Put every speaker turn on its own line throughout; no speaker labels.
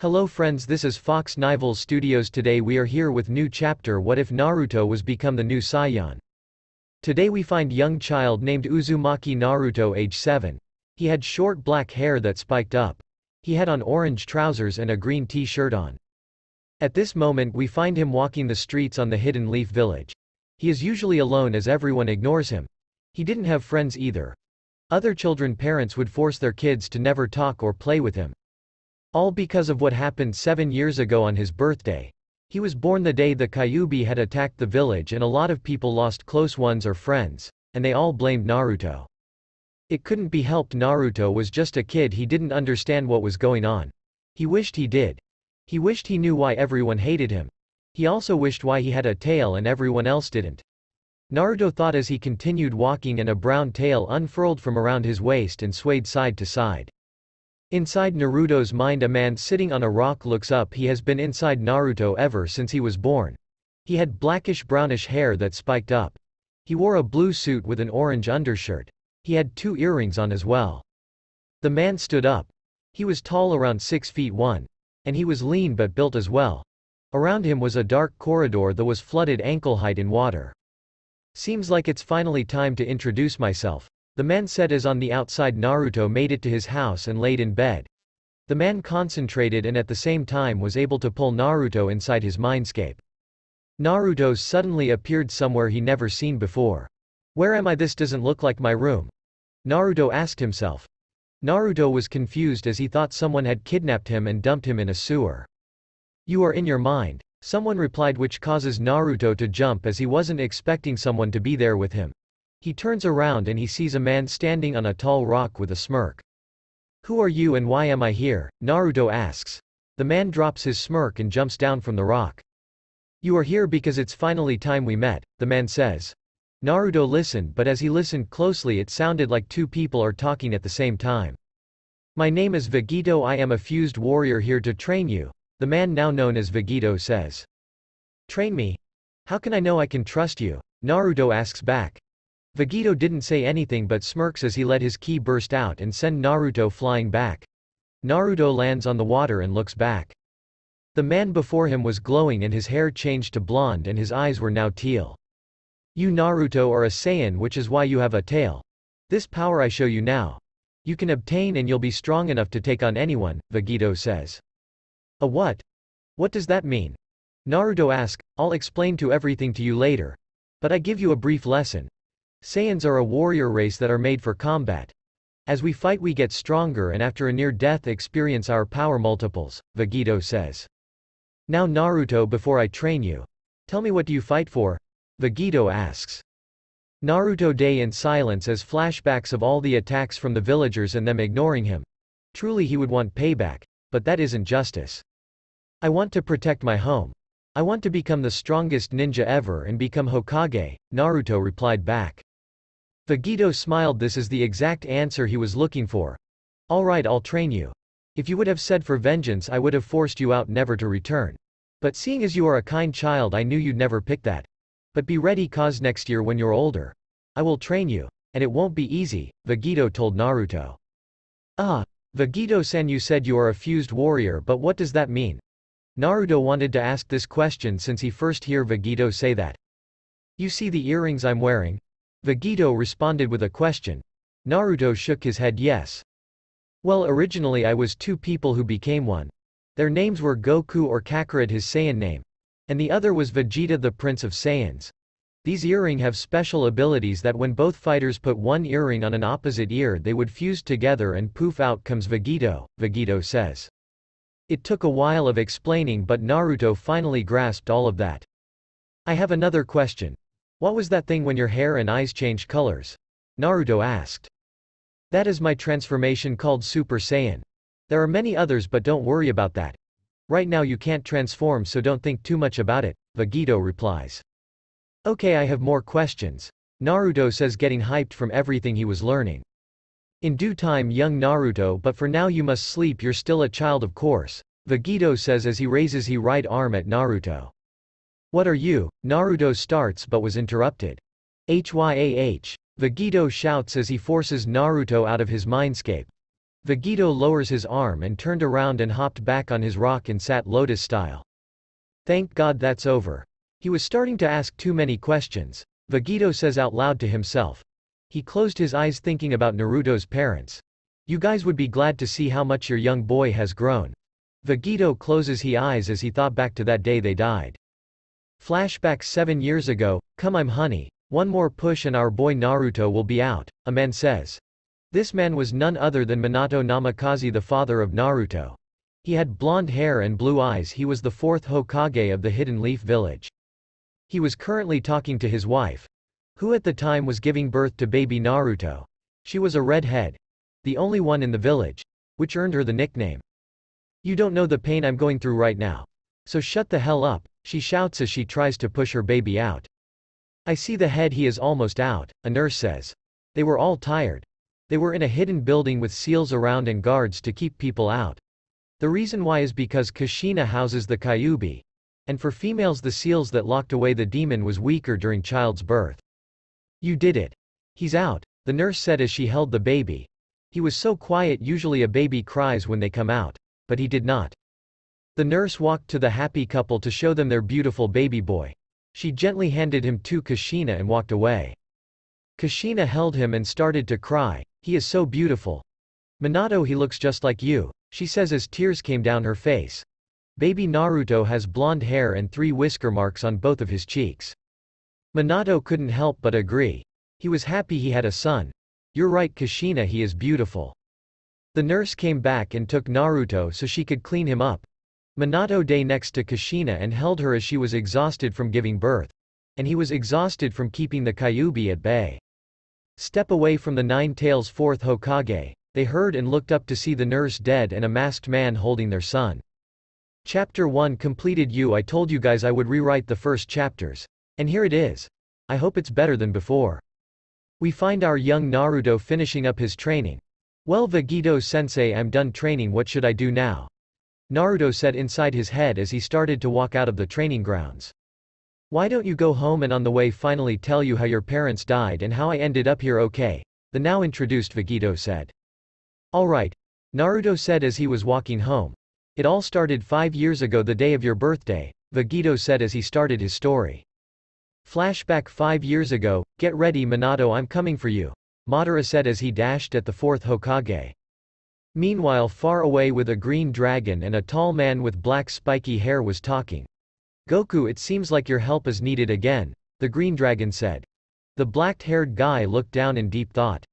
Hello friends, this is Fox Nival Studios. Today we are here with new chapter What if Naruto was become the new Saiyaan? Today we find young child named Uzumaki Naruto age 7. He had short black hair that spiked up. He had on orange trousers and a green t-shirt on. At this moment we find him walking the streets on the Hidden Leaf village. He is usually alone as everyone ignores him. He didn't have friends either. Other children parents would force their kids to never talk or play with him. All because of what happened 7 years ago on his birthday. He was born the day the Kyuubi had attacked the village and a lot of people lost close ones or friends, and they all blamed Naruto. It couldn't be helped. Naruto was just a kid. He didn't understand what was going on. He wished he did. He wished he knew why everyone hated him. He also wished why he had a tail and everyone else didn't. Naruto thought as he continued walking, and a brown tail unfurled from around his waist and swayed side to side. Inside Naruto's mind, a man sitting on a rock looks up. He has been inside Naruto ever since he was born. He had blackish-brownish hair that spiked up. He wore a blue suit with an orange undershirt. He had 2 earrings on as well. The man stood up. He was tall, around 6 feet 1. And he was lean but built as well. Around him was a dark corridor that was flooded ankle height in water. Seems like it's finally time to introduce myself, the man said as on the outside Naruto made it to his house and laid in bed. The man concentrated and at the same time was able to pull Naruto inside his mindscape. Naruto suddenly appeared somewhere he never seen before. Where am I? This doesn't look like my room. Naruto asked himself. Naruto was confused as he thought someone had kidnapped him and dumped him in a sewer. You are in your mind, someone replied, which causes Naruto to jump as he wasn't expecting someone to be there with him. He turns around and he sees a man standing on a tall rock with a smirk. Who are you and why am I here? Naruto asks. The man drops his smirk and jumps down from the rock. You are here because it's finally time we met, the man says. Naruto listened, but as he listened closely it sounded like 2 people are talking at the same time. My name is Vegito. I am a fused warrior here to train you, the man now known as Vegito says. Train me? How can I know I can trust you? Naruto asks back. Vegito didn't say anything but smirks as he let his ki burst out and send Naruto flying back. Naruto lands on the water and looks back. The man before him was glowing and his hair changed to blonde and his eyes were now teal. You Naruto are a Saiyan, which is why you have a tail. This power I show you now, you can obtain and you'll be strong enough to take on anyone, Vegito says. A what? What does that mean? Naruto asks. I'll explain everything to you later. But I give you a brief lesson. Saiyans are a warrior race that are made for combat. As we fight we get stronger and after a near-death experience our power multiples, Vegito says. Now Naruto, before I train you, tell me, what do you fight for? Vegito asks. Naruto day in silence as flashbacks of all the attacks from the villagers and them ignoring him. Truly he would want payback, but that isn't justice. I want to protect my home. I want to become the strongest ninja ever and become Hokage, Naruto replied back. Vegito smiled. This is the exact answer he was looking for. Alright, I'll train you. If you would have said for vengeance I would have forced you out never to return. But seeing as you are a kind child I knew you'd never pick that. But be ready cause next year when you're older, I will train you. And it won't be easy, Vegito told Naruto. Ah, Vegito-san, you said you are a fused warrior, but what does that mean? Naruto wanted to ask this question since he first hear Vegito say that. You see the earrings I'm wearing? Vegito responded with a question. Naruto shook his head yes. Well, originally I was 2 people who became one. Their names were Goku or Kakarot, his Saiyan name. And the other was Vegeta, the Prince of Saiyans. These earring have special abilities that when both fighters put one earring on an opposite ear they would fuse together and poof, out comes Vegito, Vegito says. It took a while of explaining but Naruto finally grasped all of that. I have another question. What was that thing when your hair and eyes changed colors? Naruto asked. That is my transformation called Super Saiyan. There are many others but don't worry about that. Right now you can't transform so don't think too much about it, Vegito replies. Okay, I have more questions, Naruto says, getting hyped from everything he was learning. In due time young Naruto, but for now you must sleep, you're still a child of course, Vegito says as he raises his right arm at Naruto. What are you? Naruto starts but was interrupted. Hyah, Vegito shouts as he forces Naruto out of his mindscape. Vegito lowers his arm and turned around and hopped back on his rock and sat lotus style. Thank God that's over. He was starting to ask too many questions. Vegito says out loud to himself. He closed his eyes thinking about Naruto's parents. You guys would be glad to see how much your young boy has grown. Vegito closes his eyes as he thought back to that day they died. Flashback 7 years ago. Come I'm honey. One more push and our boy Naruto will be out, a man says. This man was none other than Minato Namikaze, the father of Naruto. He had blonde hair and blue eyes. He was the 4th Hokage of the Hidden Leaf Village. He was currently talking to his wife, who at the time was giving birth to baby Naruto. She was a redhead, the only one in the village, which earned her the nickname. You don't know the pain I'm going through right now. So shut the hell up, she shouts as she tries to push her baby out. I see the head, he is almost out, a nurse says. They were all tired. They were in a hidden building with seals around and guards to keep people out. The reason why is because Kushina houses the Kyuubi. And for females the seals that locked away the demon was weaker during child's birth. You did it. He's out, the nurse said as she held the baby. He was so quiet, usually a baby cries when they come out. But he did not. The nurse walked to the happy couple to show them their beautiful baby boy. She gently handed him to Kushina and walked away. Kushina held him and started to cry. He is so beautiful. Minato, he looks just like you, she says as tears came down her face. Baby Naruto has blonde hair and 3 whisker marks on both of his cheeks. Minato couldn't help but agree. He was happy he had a son. You're right Kushina, he is beautiful. The nurse came back and took Naruto so she could clean him up. Minato lay next to Kushina and held her as she was exhausted from giving birth. And he was exhausted from keeping the Kyuubi at bay. Step away from the Nine Tails 4th Hokage. They heard and looked up to see the nurse dead and a masked man holding their son. Chapter 1 completed. I told you guys I would rewrite the first chapters. And here it is. I hope it's better than before. We find our young Naruto finishing up his training. Well Vegito-sensei, I'm done training, what should I do now? Naruto said inside his head as he started to walk out of the training grounds. Why don't you go home and on the way finally tell you how your parents died and how I ended up here, okay? The now introduced Vegito said. Alright, Naruto said as he was walking home. It all started 5 years ago, the day of your birthday, Vegito said as he started his story. Flashback 5 years ago. Get ready Minato, I'm coming for you, Madara said as he dashed at the 4th Hokage. Meanwhile, far away with a green dragon and a tall man with black spiky hair was talking. Goku, it seems like your help is needed again, the green dragon said. The black-haired guy looked down in deep thought.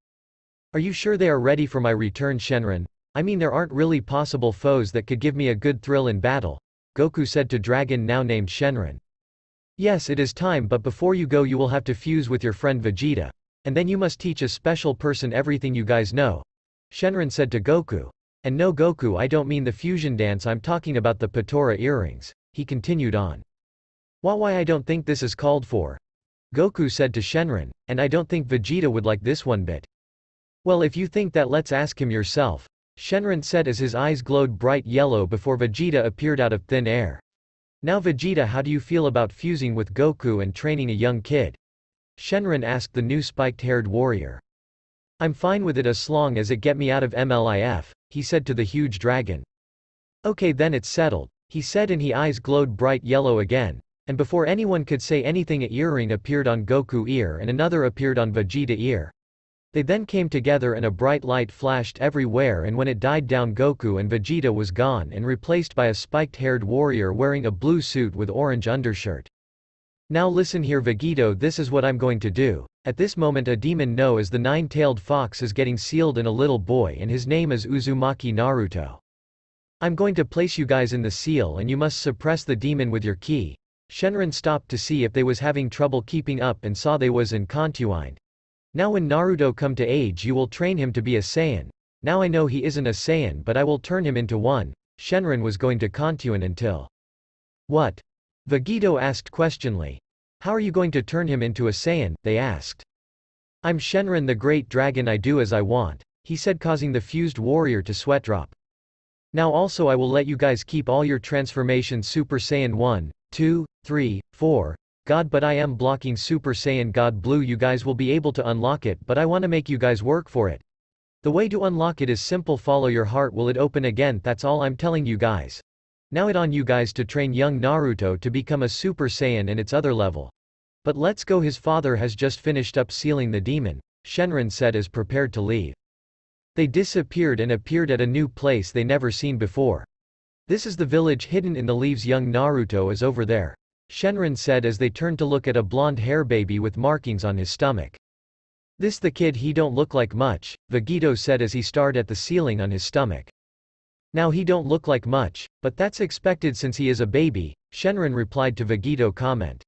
Are you sure they are ready for my return, Shenron? I mean, there aren't really possible foes that could give me a good thrill in battle, Goku said to dragon now named Shenron. Yes, it is time, but before you go you will have to fuse with your friend Vegeta. And then you must teach a special person everything you guys know, Shenron said to Goku. And no Goku, I don't mean the fusion dance, I'm talking about the Patora earrings, he continued on. Why I don't think this is called for, Goku said to Shenron, and I don't think Vegeta would like this one bit. Well, if you think that, let's ask him yourself, Shenron said as his eyes glowed bright yellow before Vegeta appeared out of thin air. Now Vegeta, how do you feel about fusing with Goku and training a young kid? Shenron asked the new spiked-haired warrior. I'm fine with it as long as it get me out of MLIF, he said to the huge dragon. Okay then, it's settled, he said, and his eyes glowed bright yellow again. And before anyone could say anything, a earring appeared on Goku ear and another appeared on Vegeta ear. They then came together and a bright light flashed everywhere, and when it died down Goku and Vegeta was gone and replaced by a spiked-haired warrior wearing a blue suit with orange undershirt. Now listen here Vegito, this is what I'm going to do. At this moment a demon known as the Nine-Tailed Fox is getting sealed in a little boy and his name is Uzumaki Naruto. I'm going to place you guys in the seal and you must suppress the demon with your ki. Shenron stopped to see if they was having trouble keeping up and saw they was in contuined. Now when Naruto come to age you will train him to be a Saiyan. Now I know he isn't a Saiyan but I will turn him into one. Shenron was going to contuine until. What? Vegito asked questioningly. How are you going to turn him into a Saiyan, they asked. I'm Shenron the great dragon, I do as I want, he said, causing the fused warrior to sweat drop. Now also I will let you guys keep all your transformations Super Saiyan 1, 2, 3, 4. God, but I am blocking Super Saiyan God Blue. You guys will be able to unlock it, but I want to make you guys work for it. The way to unlock it is simple, follow your heart, will it open again, that's all I'm telling you guys. Now it on you guys to train young Naruto to become a Super Saiyan and its other level. But let's go, his father has just finished up sealing the demon, Shenron said as prepared to leave. They disappeared and appeared at a new place they never seen before. This is the village hidden in the leaves, young Naruto is over there, Shenron said as they turned to look at a blonde hair baby with markings on his stomach. This the kid, he don't look like much, Vegito said as he stared at the ceiling on his stomach. Now he don't look like much, but that's expected since he is a baby, Shenron replied to Vegito comment.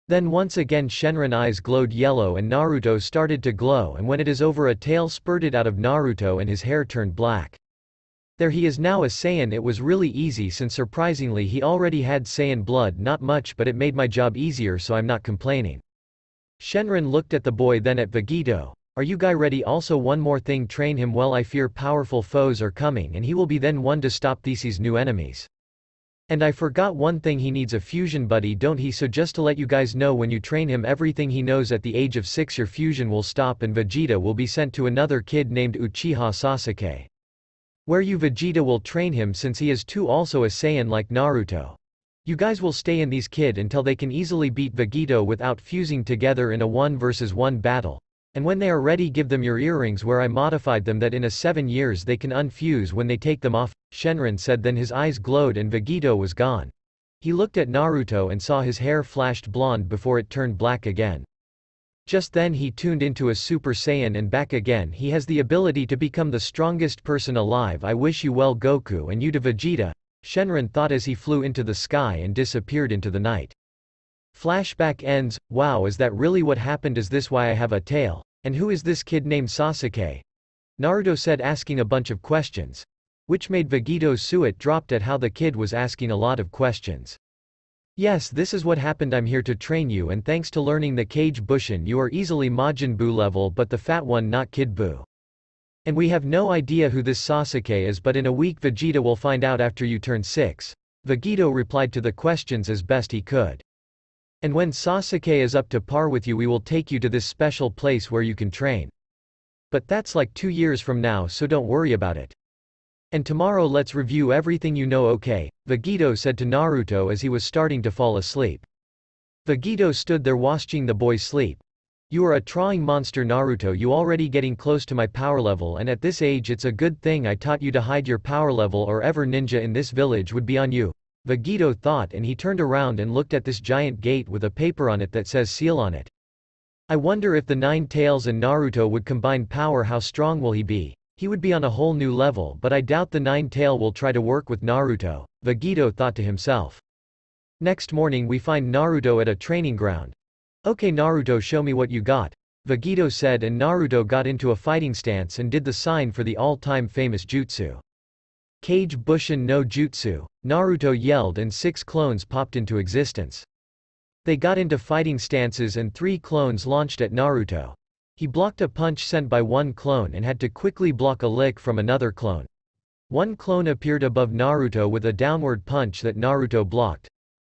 Then once again Shenron eyes glowed yellow and Naruto started to glow, and when it is over a tail spurted out of Naruto and his hair turned black. There he is now, a Saiyan. It was really easy since surprisingly he already had Saiyan blood, not much, but it made my job easier, so I'm not complaining. Shenron looked at the boy, then at Vegito. Are you guy ready? Also one more thing, train him well, I fear powerful foes are coming and he will be then one to stop these new enemies. And I forgot one thing, he needs a fusion buddy, don't he? So just to let you guys know, when you train him everything he knows at the age of 6 your fusion will stop and Vegeta will be sent to another kid named Uchiha Sasuke. Where you Vegeta will train him since he is too also a Saiyan like Naruto. You guys will stay in these kid until they can easily beat Vegito without fusing together in a 1 versus 1 battle. And when they are ready give them your earrings where I modified them that in a 7 years they can unfuse when they take them off, Shenron said, then his eyes glowed and Vegito was gone. He looked at Naruto and saw his hair flashed blonde before it turned black again. Just then he tuned into a Super Saiyan and back again. He has the ability to become the strongest person alive. I wish you well Goku, and you to Vegeta, Shenron thought as he flew into the sky and disappeared into the night. Flashback ends. Wow, is that really what happened? Is this why I have a tail? And who is this kid named Sasuke? Naruto said, asking a bunch of questions. Which made Vegito's suet dropped at how the kid was asking a lot of questions. Yes, this is what happened. I'm here to train you, and thanks to learning the Kage Bushin you are easily Majin Buu level, but the fat one not Kid Buu. And we have no idea who this Sasuke is, but in a week Vegeta will find out after you turn 6. Vegito replied to the questions as best he could. And when Sasuke is up to par with you we will take you to this special place where you can train. But that's like 2 years from now, so don't worry about it. And tomorrow let's review everything you know, okay? Vegito said to Naruto as he was starting to fall asleep. Vegito stood there watching the boy sleep. You are a trying monster Naruto, you already getting close to my power level, and at this age it's a good thing I taught you to hide your power level or ever ninja in this village would be on you. Vegito thought, and he turned around and looked at this giant gate with a paper on it that says seal on it. I wonder if the 9 tails and Naruto would combine power, how strong will he be? He would be on a whole new level, but I doubt the 9 tail will try to work with Naruto, Vegito thought to himself. Next morning we find Naruto at a training ground. Okay Naruto, show me what you got, Vegito said, and Naruto got into a fighting stance and did the sign for the all-time famous jutsu. Kage Bushin no Jutsu, Naruto yelled and 6 clones popped into existence. They got into fighting stances and 3 clones launched at Naruto. He blocked a punch sent by 1 clone and had to quickly block a lick from another clone. 1 clone appeared above Naruto with a downward punch that Naruto blocked.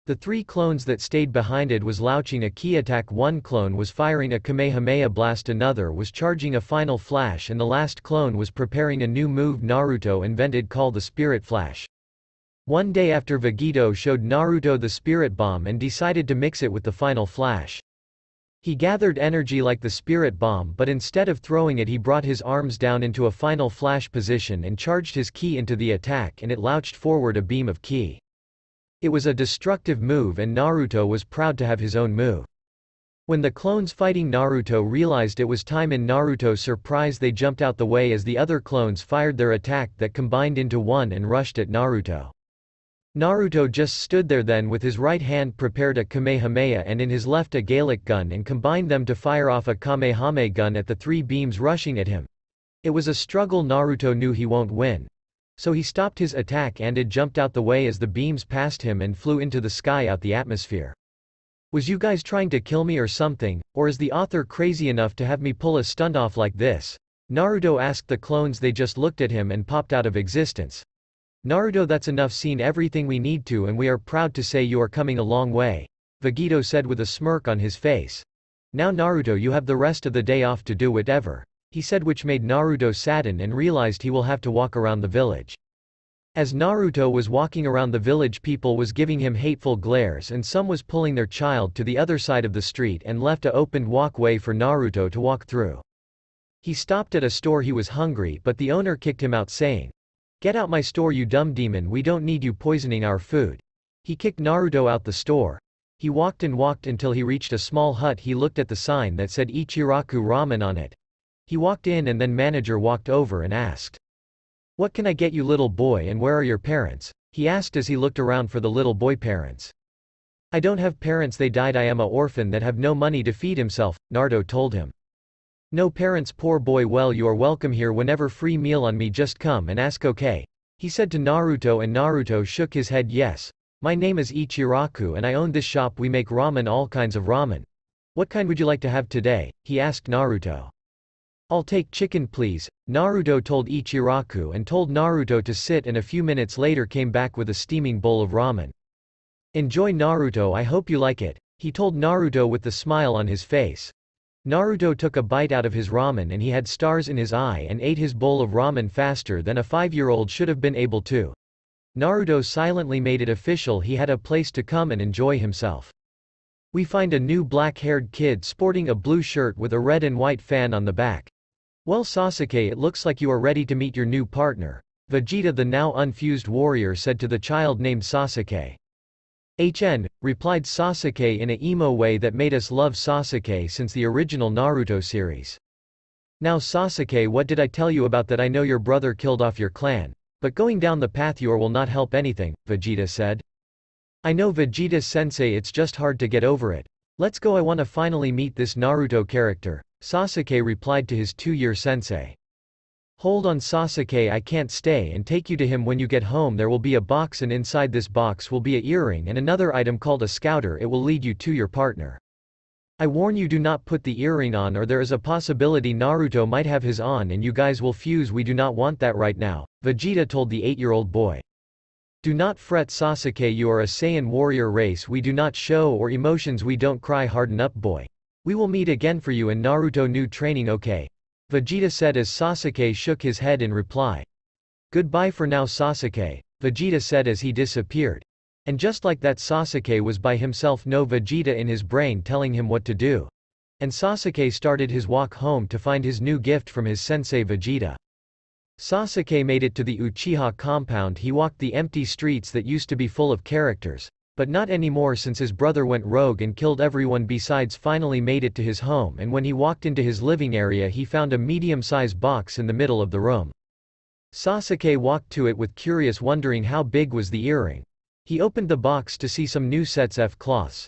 The 3 clones that stayed behind it was launching a key attack, 1 clone was firing a Kamehameha blast, another was charging a final flash, and the last clone was preparing a new move Naruto invented called the Spirit Flash. One day after Vegito showed Naruto the Spirit Bomb and decided to mix it with the final flash. He gathered energy like the Spirit Bomb, but instead of throwing it he brought his arms down into a final flash position and charged his ki into the attack, and it launched forward a beam of ki. It was a destructive move and Naruto was proud to have his own move. When the clones fighting Naruto realized it was time, in Naruto's surprise they jumped out the way as the other clones fired their attack that combined into one and rushed at Naruto. Naruto just stood there then with his right hand prepared a Kamehameha and in his left a Gaelic gun and combined them to fire off a Kamehameha gun at the 3 beams rushing at him. It was a struggle. Naruto knew he won't win. So he stopped his attack and it jumped out the way as the beams passed him and flew into the sky out the atmosphere. Was you guys trying to kill me or something, or is the author crazy enough to have me pull a stunt off like this? Naruto asked the clones. They just looked at him and popped out of existence. Naruto, that's enough, seen everything we need to, and we are proud to say you are coming a long way, Vegito said with a smirk on his face. Now Naruto, you have the rest of the day off to do whatever. he said, which made Naruto sadden and realized he will have to walk around the village. As Naruto was walking around the village, people was giving him hateful glares and some was pulling their child to the other side of the street and left a opened walkway for Naruto to walk through. He stopped at a store. He was hungry, but the owner kicked him out saying, "Get out my store, you dumb demon, we don't need you poisoning our food." He kicked Naruto out the store. He walked and walked until he reached a small hut. He looked at the sign that said Ichiraku Ramen on it. He walked in and then manager walked over and asked, "What can I get you, little boy, and where are your parents?" he asked as he looked around for the little boy parents. "I don't have parents, they died, I am a orphan that have no money to feed himself," Naruto told him. "No parents, poor boy, well you are welcome here whenever, free meal on me, just come and ask, okay?" he said to Naruto, and Naruto shook his head. "Yes. My name is Ichiraku and I own this shop, we make ramen, all kinds of ramen. What kind would you like to have today?" he asked Naruto. "I'll take chicken please," Naruto told Ichiraku and told Naruto to sit, and a few minutes later came back with a steaming bowl of ramen. "Enjoy, Naruto, I hope you like it," he told Naruto with the smile on his face. Naruto took a bite out of his ramen and he had stars in his eye and ate his bowl of ramen faster than a 5-year-old should have been able to. Naruto silently made it official, he had a place to come and enjoy himself. We find a new black-haired kid sporting a blue shirt with a red and white fan on the back. "Well Sasuke, it looks like you are ready to meet your new partner," Vegeta, the now unfused warrior, said to the child named Sasuke. Replied Sasuke in a emo way that made us love Sasuke since the original Naruto series. "Now Sasuke, what did I tell you about that? I know your brother killed off your clan, but going down the path you are will not help anything," Vegeta said. "I know Vegeta-sensei, it's just hard to get over it. Let's go, I wanna finally meet this Naruto character," Sasuke replied to his 2-year sensei. "Hold on Sasuke, I can't stay and take you to him. When you get home there will be a box and inside this box will be a earring and another item called a scouter. It will lead you to your partner. I warn you, do not put the earring on or there is a possibility Naruto might have his on and you guys will fuse. We do not want that right now," Vegeta told the 8-year-old boy. "Do not fret Sasuke, you are a Saiyan warrior race, we do not show or emotions, we don't cry, harden up boy. We will meet again for you in Naruto new training, okay?" Vegeta said as Sasuke shook his head in reply. "Goodbye for now Sasuke," Vegeta said as he disappeared. And just like that Sasuke was by himself, no Vegeta in his brain telling him what to do. And Sasuke started his walk home to find his new gift from his sensei Vegeta. Sasuke made it to the Uchiha compound. He walked the empty streets that used to be full of characters, but not anymore since his brother went rogue and killed everyone. Besides, finally made it to his home, and when he walked into his living area he found a medium-sized box in the middle of the room. Sasuke walked to it with curious wondering how big was the earring. He opened the box to see some new sets of cloths.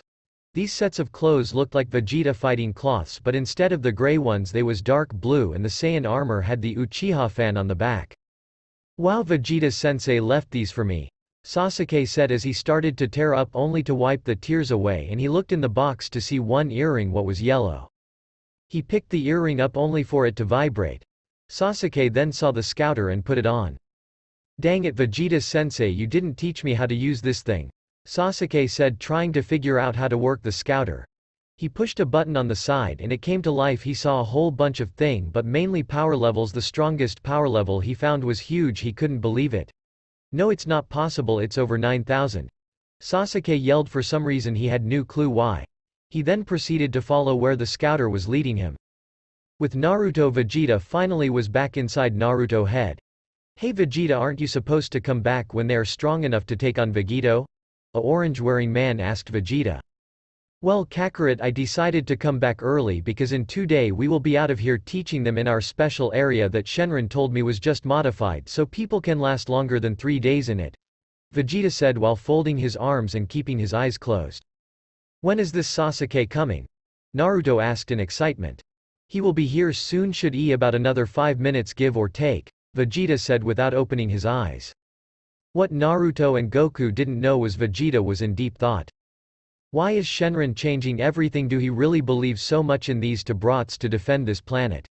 These sets of clothes looked like Vegeta fighting cloths, but instead of the gray ones they was dark blue, and the Saiyan armor had the Uchiha fan on the back. "Wow, Vegeta-sensei left these for me," Sasuke said as he started to tear up only to wipe the tears away, and he looked in the box to see one earring, what was yellow. He picked the earring up only for it to vibrate. Sasuke then saw the scouter and put it on. "Dang it Vegeta-sensei, you didn't teach me how to use this thing," Sasuke said, trying to figure out how to work the scouter. He pushed a button on the side and it came to life. He saw a whole bunch of things, but mainly power levels. The strongest power level he found was huge. He couldn't believe it. "No, it's not possible, it's over 9,000. Sasuke yelled. For some reason he had no clue why. He then proceeded to follow where the scouter was leading him. With Naruto, Vegeta finally was back inside Naruto head. "Hey Vegeta, aren't you supposed to come back when they are strong enough to take on Vegito?" a orange-wearing man asked Vegeta. "Well Kakarot, I decided to come back early because in 2 days we will be out of here teaching them in our special area that Shenron told me was just modified so people can last longer than 3 days in it," Vegeta said while folding his arms and keeping his eyes closed. "When is this Sasuke coming?" Naruto asked in excitement. "He will be here soon, should be about another 5 minutes give or take," Vegeta said without opening his eyes. What Naruto and Goku didn't know was Vegeta was in deep thought. Why is Shenron changing everything? Do he really believe so much in these two brats to defend this planet?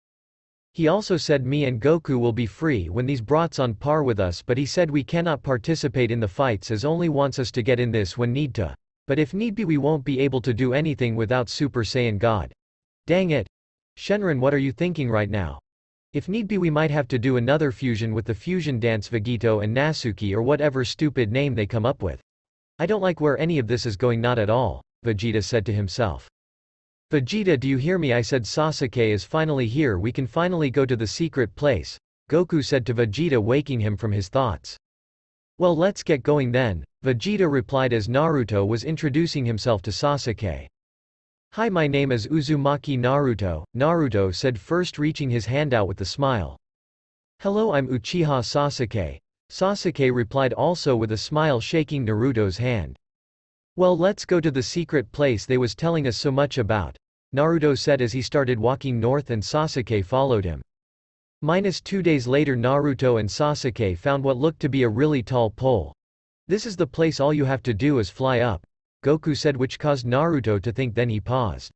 He also said me and Goku will be free when these brats on par with us, but he said we cannot participate in the fights as only wants us to get in this when need to. But if need be we won't be able to do anything without Super Saiyan God. Dang it. Shenron, what are you thinking right now? If need be we might have to do another fusion with the fusion dance Vegito and Natsuki or whatever stupid name they come up with. I don't like where any of this is going, not at all, Vegeta said to himself. Vegeta, do you hear me? I said. Sasuke is finally here, we can finally go to the secret place, Goku said to Vegeta, waking him from his thoughts. Well, let's get going then, Vegeta replied as Naruto was introducing himself to Sasuke. Hi, my name is Uzumaki Naruto, Naruto said, first reaching his hand out with a smile. Hello, I'm Uchiha Sasuke, Sasuke replied also with a smile, shaking Naruto's hand. Well, let's go to the secret place they was telling us so much about, Naruto said as he started walking north and Sasuke followed him. 2 days later, Naruto and Sasuke found what looked to be a really tall pole. This is the place, all you have to do is fly up, Goku said, which caused Naruto to think, then he paused.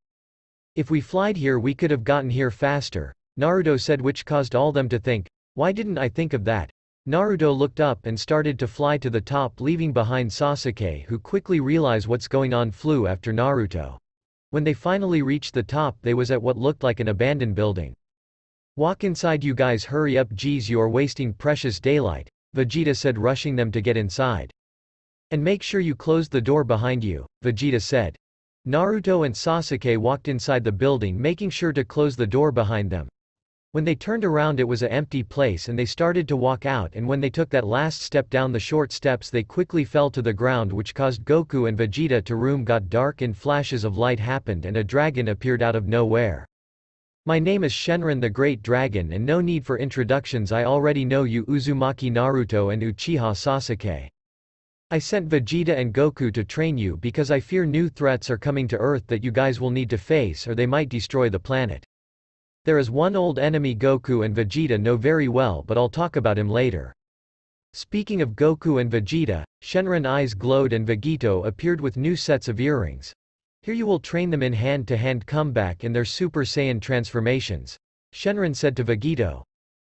If we flied here we could have gotten here faster, Naruto said, which caused all them to think, why didn't I think of that? Naruto looked up and started to fly to the top, leaving behind Sasuke, who quickly realized what's going on, flew after Naruto. When they finally reached the top, they was at what looked like an abandoned building. Walk inside, you guys, hurry up, geez, you are wasting precious daylight, Vegeta said, rushing them to get inside. And make sure you close the door behind you, Vegeta said. Naruto and Sasuke walked inside the building, making sure to close the door behind them. When they turned around it was an empty place and they started to walk out, and when they took that last step down the short steps they quickly fell to the ground, which caused Goku and Vegeta to room got dark and flashes of light happened and a dragon appeared out of nowhere. My name is Shenron the Great Dragon, and no need for introductions, I already know you, Uzumaki Naruto and Uchiha Sasuke. I sent Vegeta and Goku to train you because I fear new threats are coming to Earth that you guys will need to face or they might destroy the planet. There is one old enemy Goku and Vegeta know very well, but I'll talk about him later. Speaking of Goku and Vegeta, Shenron's eyes glowed and Vegito appeared with new sets of earrings. Here you will train them in hand-to-hand combat in their Super Saiyan transformations, Shenron said to Vegito.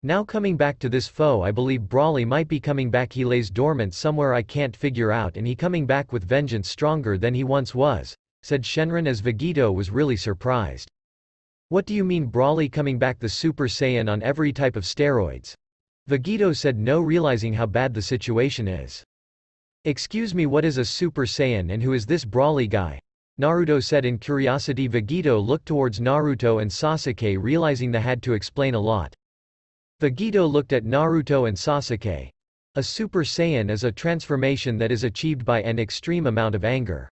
Now coming back to this foe, I believe Broly might be coming back, he lays dormant somewhere I can't figure out, and he coming back with vengeance stronger than he once was, said Shenron as Vegito was really surprised. What do you mean Broly coming back, the Super Saiyan on every type of steroids? Vegito said, no, realizing how bad the situation is. Excuse me, what is a Super Saiyan and who is this Broly guy? Naruto said in curiosity. Vegito looked towards Naruto and Sasuke, realizing they had to explain a lot. Vegito looked at Naruto and Sasuke. A Super Saiyan is a transformation that is achieved by an extreme amount of anger.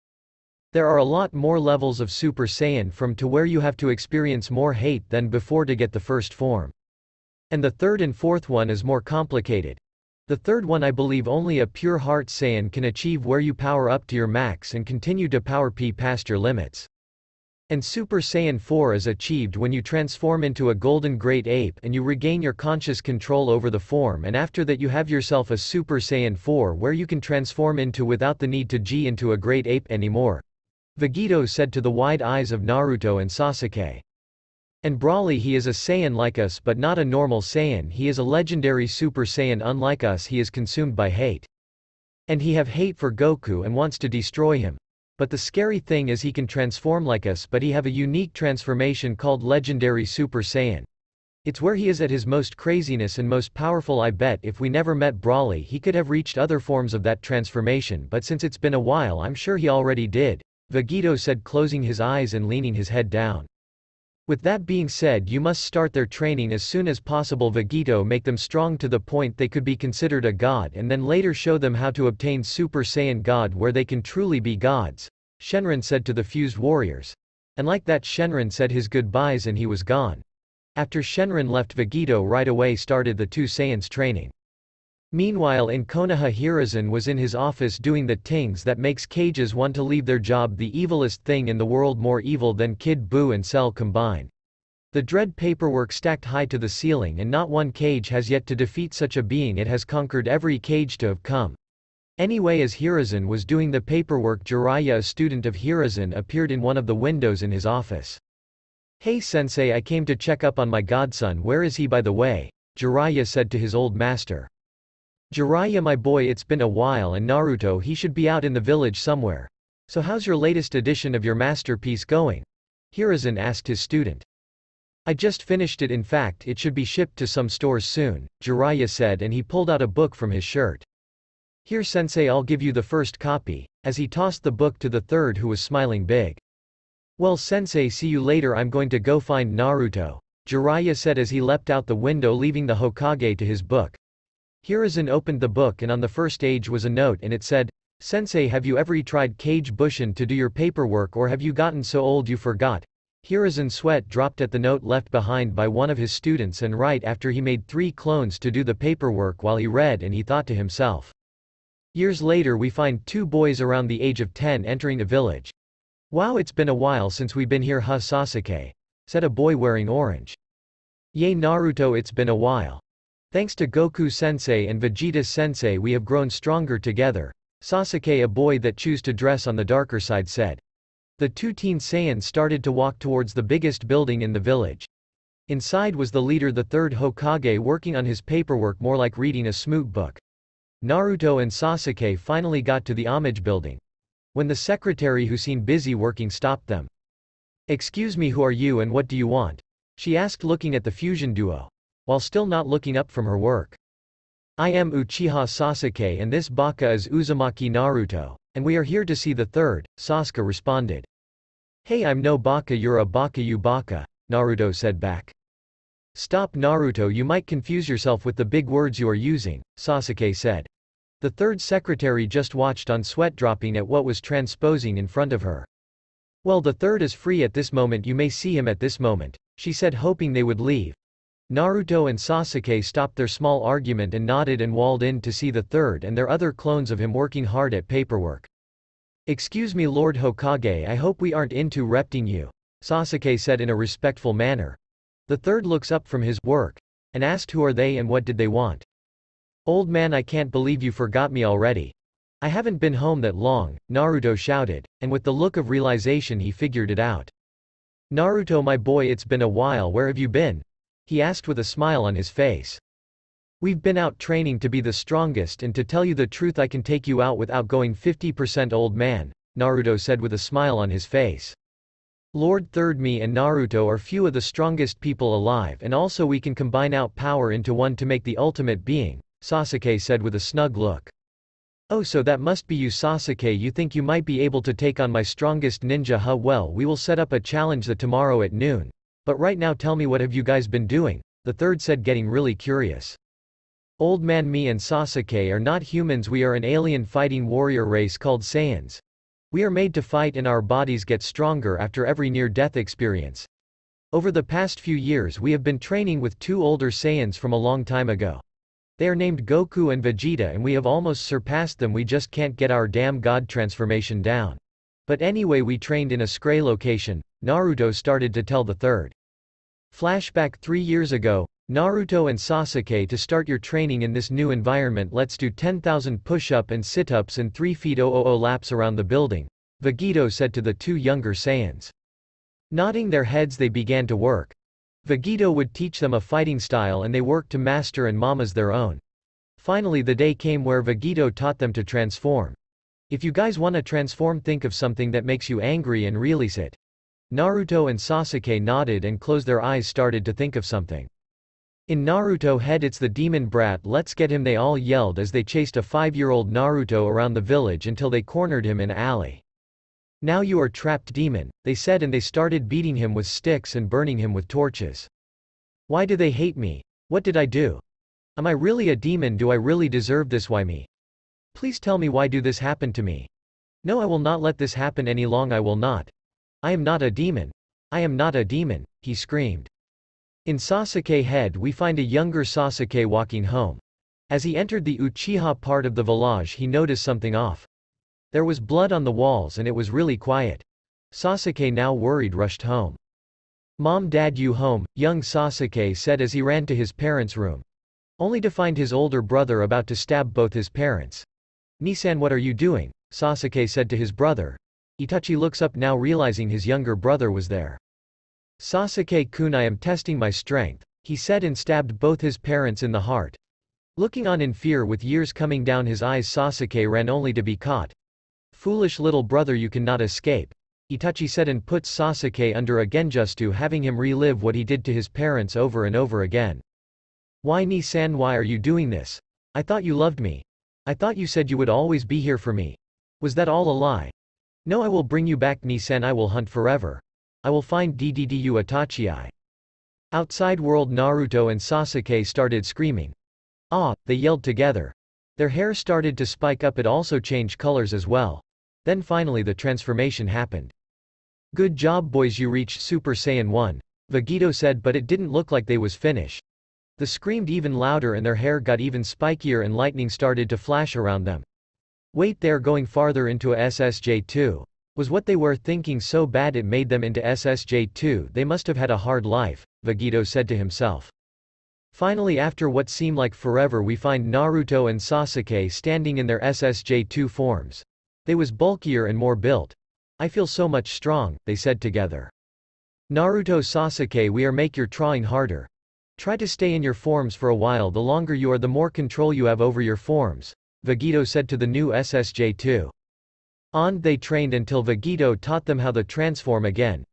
There are a lot more levels of Super Saiyan from to where you have to experience more hate than before to get the first form. And the third and fourth one is more complicated. The third one I believe only a pure heart Saiyan can achieve, where you power up to your max and continue to power P past your limits. And Super Saiyan 4 is achieved when you transform into a golden great ape and you regain your conscious control over the form, and after that you have yourself a Super Saiyan 4 where you can transform into without the need to G into a great ape anymore, Vegito said to the wide eyes of Naruto and Sasuke. And Broly, he is a Saiyan like us, but not a normal Saiyan, he is a legendary Super Saiyan. Unlike us, he is consumed by hate. And he have hate for Goku and wants to destroy him. But the scary thing is he can transform like us, but he have a unique transformation called Legendary Super Saiyan. It's where he is at his most craziness and most powerful. I bet if we never met Broly he could have reached other forms of that transformation, but since it's been a while I'm sure he already did, Vegito said, closing his eyes and leaning his head down. With that being said, you must start their training as soon as possible, Vegito, make them strong to the point they could be considered a god, and then later show them how to obtain Super Saiyan God where they can truly be gods, Shenron said to the fused warriors. And like that Shenron said his goodbyes and he was gone. After Shenron left, Vegito right away started the two Saiyans training. Meanwhile in Konoha, Hiruzen was in his office doing the things that makes cages want to leave their job, the evilest thing in the world, more evil than Kid Buu and Cell combined. The dread paperwork stacked high to the ceiling, and not one cage has yet to defeat such a being. It has conquered every cage to have come. Anyway, as Hiruzen was doing the paperwork, Jiraiya, a student of Hiruzen, appeared in one of the windows in his office. Hey sensei, I came to check up on my godson. Where is he, by the way? Jiraiya said to his old master. Jiraiya, my boy, it's been a while, and Naruto, he should be out in the village somewhere. So how's your latest edition of your masterpiece going? Hiruzen asked his student. I just finished it. In fact, it should be shipped to some stores soon, Jiraiya said, and he pulled out a book from his shirt. Here sensei, I'll give you the first copy, as he tossed the book to the third, who was smiling big. Well sensei, see you later, I'm going to go find Naruto, Jiraiya said as he leapt out the window, leaving the Hokage to his book. Hiruzen opened the book, and on the first page was a note, and it said, Sensei, have you ever tried Kage Bushin to do your paperwork, or have you gotten so old you forgot? Hiruzen's sweat dropped at the note left behind by one of his students, and right after he made 3 clones to do the paperwork while he read, and he thought to himself. Years later we find 2 boys around the age of 10 entering a village. Wow, it's been a while since we've been here, huh Sasuke? Said a boy wearing orange. Yay Naruto, it's been a while. Thanks to Goku-sensei and Vegeta-sensei we have grown stronger together, Sasuke, a boy that chose to dress on the darker side, said. The 2 teen Saiyans started to walk towards the biggest building in the village. Inside was the leader, the 3rd Hokage, working on his paperwork, more like reading a smoot book. Naruto and Sasuke finally got to the homage building. When the secretary, who seemed busy working, stopped them. Excuse me, who are you and what do you want? She asked, looking at the fusion duo, while still not looking up from her work. I am Uchiha Sasuke and this baka is Uzumaki Naruto, and we are here to see the 3rd, Sasuke responded. Hey, I'm no baka, you're a baka, you baka, Naruto said back. Stop Naruto, you might confuse yourself with the big words you are using, Sasuke said. The 3rd secretary just watched on, sweat dropping at what was transposing in front of her. Well, the 3rd is free at this moment, you may see him at this moment, she said, hoping they would leave. Naruto and Sasuke stopped their small argument and nodded and walled in to see the 3rd and their other clones of him working hard at paperwork. Excuse me Lord Hokage, I hope we aren't interrupting you, Sasuke said in a respectful manner. The 3rd looks up from his work and asked who are they and what did they want. Old man, I can't believe you forgot me already. I haven't been home that long, Naruto shouted, and with the look of realization he figured it out. Naruto, my boy, it's been a while, where have you been? He asked with a smile on his face. We've been out training to be the strongest, and to tell you the truth I can take you out without going 50%, old man, Naruto said with a smile on his face. Lord 3rd, me and Naruto are few of the strongest people alive, and also we can combine out power into one to make the ultimate being, Sasuke said with a snug look. Oh, so that must be you Sasuke, you think you might be able to take on my strongest ninja, huh? Well, we will set up a challenge tomorrow at noon. But right now tell me, what have you guys been doing? The 3rd said, getting really curious. Old man, me and Sasuke are not humans, we are an alien fighting warrior race called Saiyans. We are made to fight and our bodies get stronger after every near-death experience. Over the past few years we have been training with 2 older Saiyans from a long time ago. They are named Goku and Vegeta and we have almost surpassed them, we just can't get our damn god transformation down. But anyway, we trained in a Scray location, Naruto started to tell the 3rd. Flashback 3 years ago, Naruto and Sasuke, to start your training in this new environment, let's do 10,000 push-up and sit-ups and 3,000 laps around the building, Vegito said to the 2 younger Saiyans. Nodding their heads they began to work. Vegito would teach them a fighting style and they worked to master and mamas their own. Finally the day came where Vegito taught them to transform. If you guys wanna transform, think of something that makes you angry and release it. Naruto and Sasuke nodded and closed their eyes, started to think of something. In Naruto head, it's the demon brat, let's get him, they all yelled as they chased a 5-year-old Naruto around the village until they cornered him in an alley. Now you are trapped, demon, they said, and they started beating him with sticks and burning him with torches. Why do they hate me? What did I do? Am I really a demon? Do I really deserve this? Why me? Please tell me, why do this happen to me? No, I will not let this happen any longer, I will not. I am not a demon. I am not a demon, he screamed. In Sasuke head we find a younger Sasuke walking home. As he entered the Uchiha part of the village he noticed something off. There was blood on the walls and it was really quiet. Sasuke, now worried, rushed home. Mom, Dad, you home? Young Sasuke said as he ran to his parents' room. Only to find his older brother about to stab both his parents. Nisan, what are you doing? Sasuke said to his brother. Itachi looks up now, realizing his younger brother was there. Sasuke-kun, I am testing my strength, he said, and stabbed both his parents in the heart. Looking on in fear with tears coming down his eyes, Sasuke ran only to be caught. Foolish little brother, you cannot escape. Itachi said, and puts Sasuke under a genjutsu, having him relive what he did to his parents over and over again. Why, Ni-san, why are you doing this? I thought you loved me. I thought you said you would always be here for me. Was that all a lie? No, I will bring you back, Ni-san. I will hunt forever. I will find Ddu Itachi. Outside world, Naruto and Sasuke started screaming. Ah, they yelled together. Their hair started to spike up, it also changed colors as well. Then finally the transformation happened. Good job boys, you reached Super Saiyan 1. Vegito said, but it didn't look like they was finished. They screamed even louder and their hair got even spikier and lightning started to flash around them. Wait, they're going farther into a SSJ2. Was what they were thinking so bad it made them into SSJ2? They must have had a hard life, Vegito said to himself. Finally, after what seemed like forever, we find Naruto and Sasuke standing in their SSJ2 forms. They was bulkier and more built. I feel so much strong, they said together. Naruto, Sasuke, we are make your trying harder. Try to stay in your forms for a while. The longer you are, the more control you have over your forms, Vegito said to the new SSJ2. They trained until Vegito taught them how to transform again.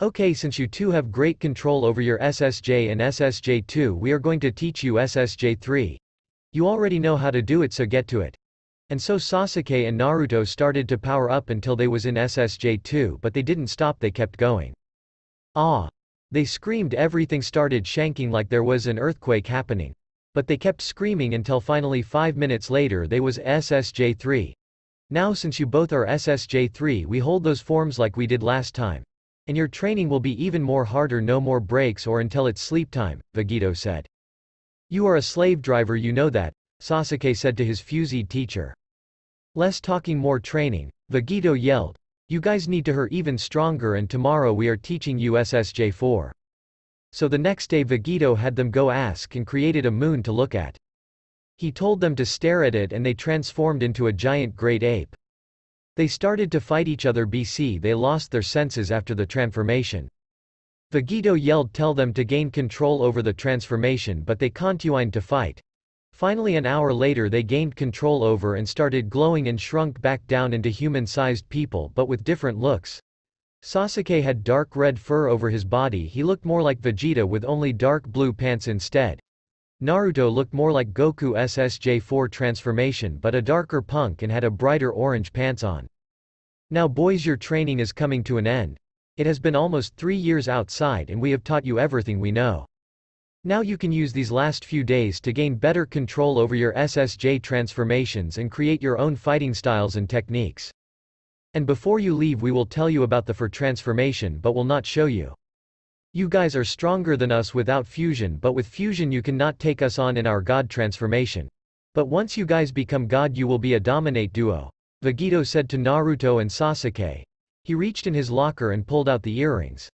Okay, since you two have great control over your SSJ and SSJ2, we are going to teach you SSJ3. You already know how to do it, so get to it. And so Sasuke and Naruto started to power up until they was in SSJ2, but they didn't stop, they kept going. They screamed, everything started shanking like there was an earthquake happening. But they kept screaming until finally 5 minutes later they was SSJ3. Now since you both are SSJ3, we hold those forms like we did last time. And your training will be even more harder, no more breaks or until it's sleep time, Vegito said. You are a slave driver, you know that, Sasuke said to his fused teacher. Less talking, more training, Vegito yelled. You guys need to hurt even stronger, and tomorrow we are teaching you SSJ4. So the next day Vegito had them go ask and created a moon to look at. He told them to stare at it and they transformed into a giant great ape. They started to fight each other. They lost their senses after the transformation. Vegito yelled, tell them to gain control over the transformation, but they continued to fight. Finally, an hour later they gained control over and started glowing and shrunk back down into human-sized people, but with different looks. Sasuke had dark red fur over his body, he looked more like Vegeta with only dark blue pants instead. Naruto looked more like Goku SSJ4 transformation but a darker punk and had a brighter orange pants on. Now boys, your training is coming to an end. It has been almost 3 years outside and we have taught you everything we know. Now you can use these last few days to gain better control over your SSJ transformations and create your own fighting styles and techniques. And before you leave we will tell you about the Four transformation but will not show you. You guys are stronger than us without fusion, but with fusion you cannot take us on in our God transformation. But once you guys become God you will be a dominate duo, Vegito said to Naruto and Sasuke. He reached in his locker and pulled out the earrings,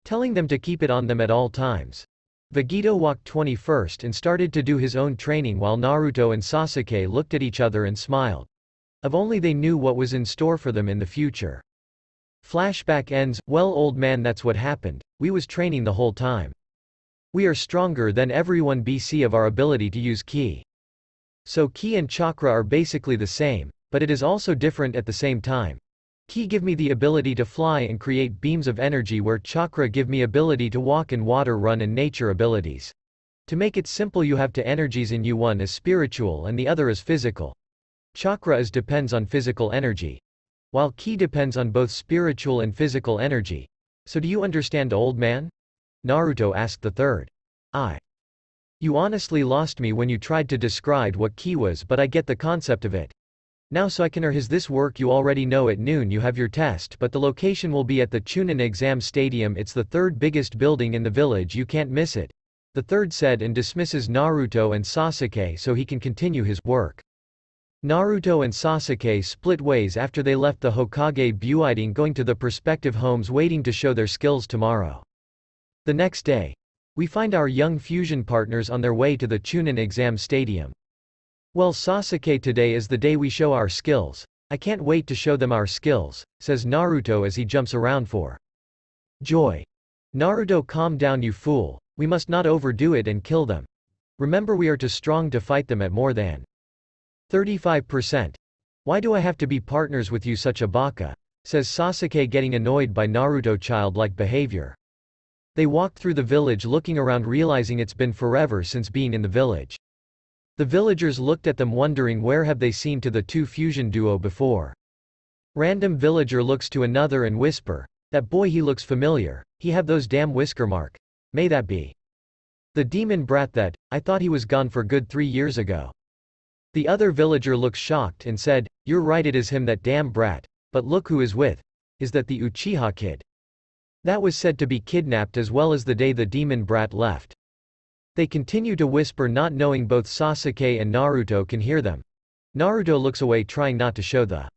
telling them to keep it on them at all times. Vegito walked 21st and started to do his own training while Naruto and Sasuke looked at each other and smiled. If only they knew what was in store for them in the future. Flashback ends. Well, old man, that's what happened. We was training the whole time. We are stronger than everyone of our ability to use ki. So ki and chakra are basically the same, but it is also different at the same time. Ki give me the ability to fly and create beams of energy, where chakra give me ability to walk and water, run and nature abilities. To make it simple, you have two energies in you, one is spiritual and the other is physical. Chakra depends on physical energy, while ki depends on both spiritual and physical energy. So do you understand, old man? Naruto asked the third. You honestly lost me when you tried to describe what ki was, but I get the concept of it. Now so I can this work you already know. At noon you have your test, but the location will be at the Chunin exam stadium. It's the third biggest building in the village, you can't miss it. The third said and dismisses Naruto and Sasuke so he can continue his work. Naruto and Sasuke split ways after they left the Hokage building, going to the prospective homes waiting to show their skills tomorrow. The next day, we find our young fusion partners on their way to the Chunin exam stadium. Well, Sasuke, today is the day we show our skills. I can't wait to show them our skills, says Naruto as he jumps around for joy. Naruto, calm down, you fool. We must not overdo it and kill them. Remember, we are too strong to fight them at more than 35%. Why do I have to be partners with you, such a baka? says Sasuke, getting annoyed by Naruto's childlike behavior. They walked through the village looking around, realizing it's been forever since being in the village. The villagers looked at them wondering where have they seen to the two fusion duo before. Random villager looks to another and whisper, "That boy, he looks familiar, he have those damn whisker mark. May that be the demon brat that, I thought he was gone for good 3 years ago." The other villager looks shocked and said, "You're right, it is him, that damn brat, but look who is with. Is that the Uchiha kid? That was said to be kidnapped as well as the day the demon brat left." They continue to whisper, not knowing both Sasuke and Naruto can hear them. Naruto looks away, trying not to show the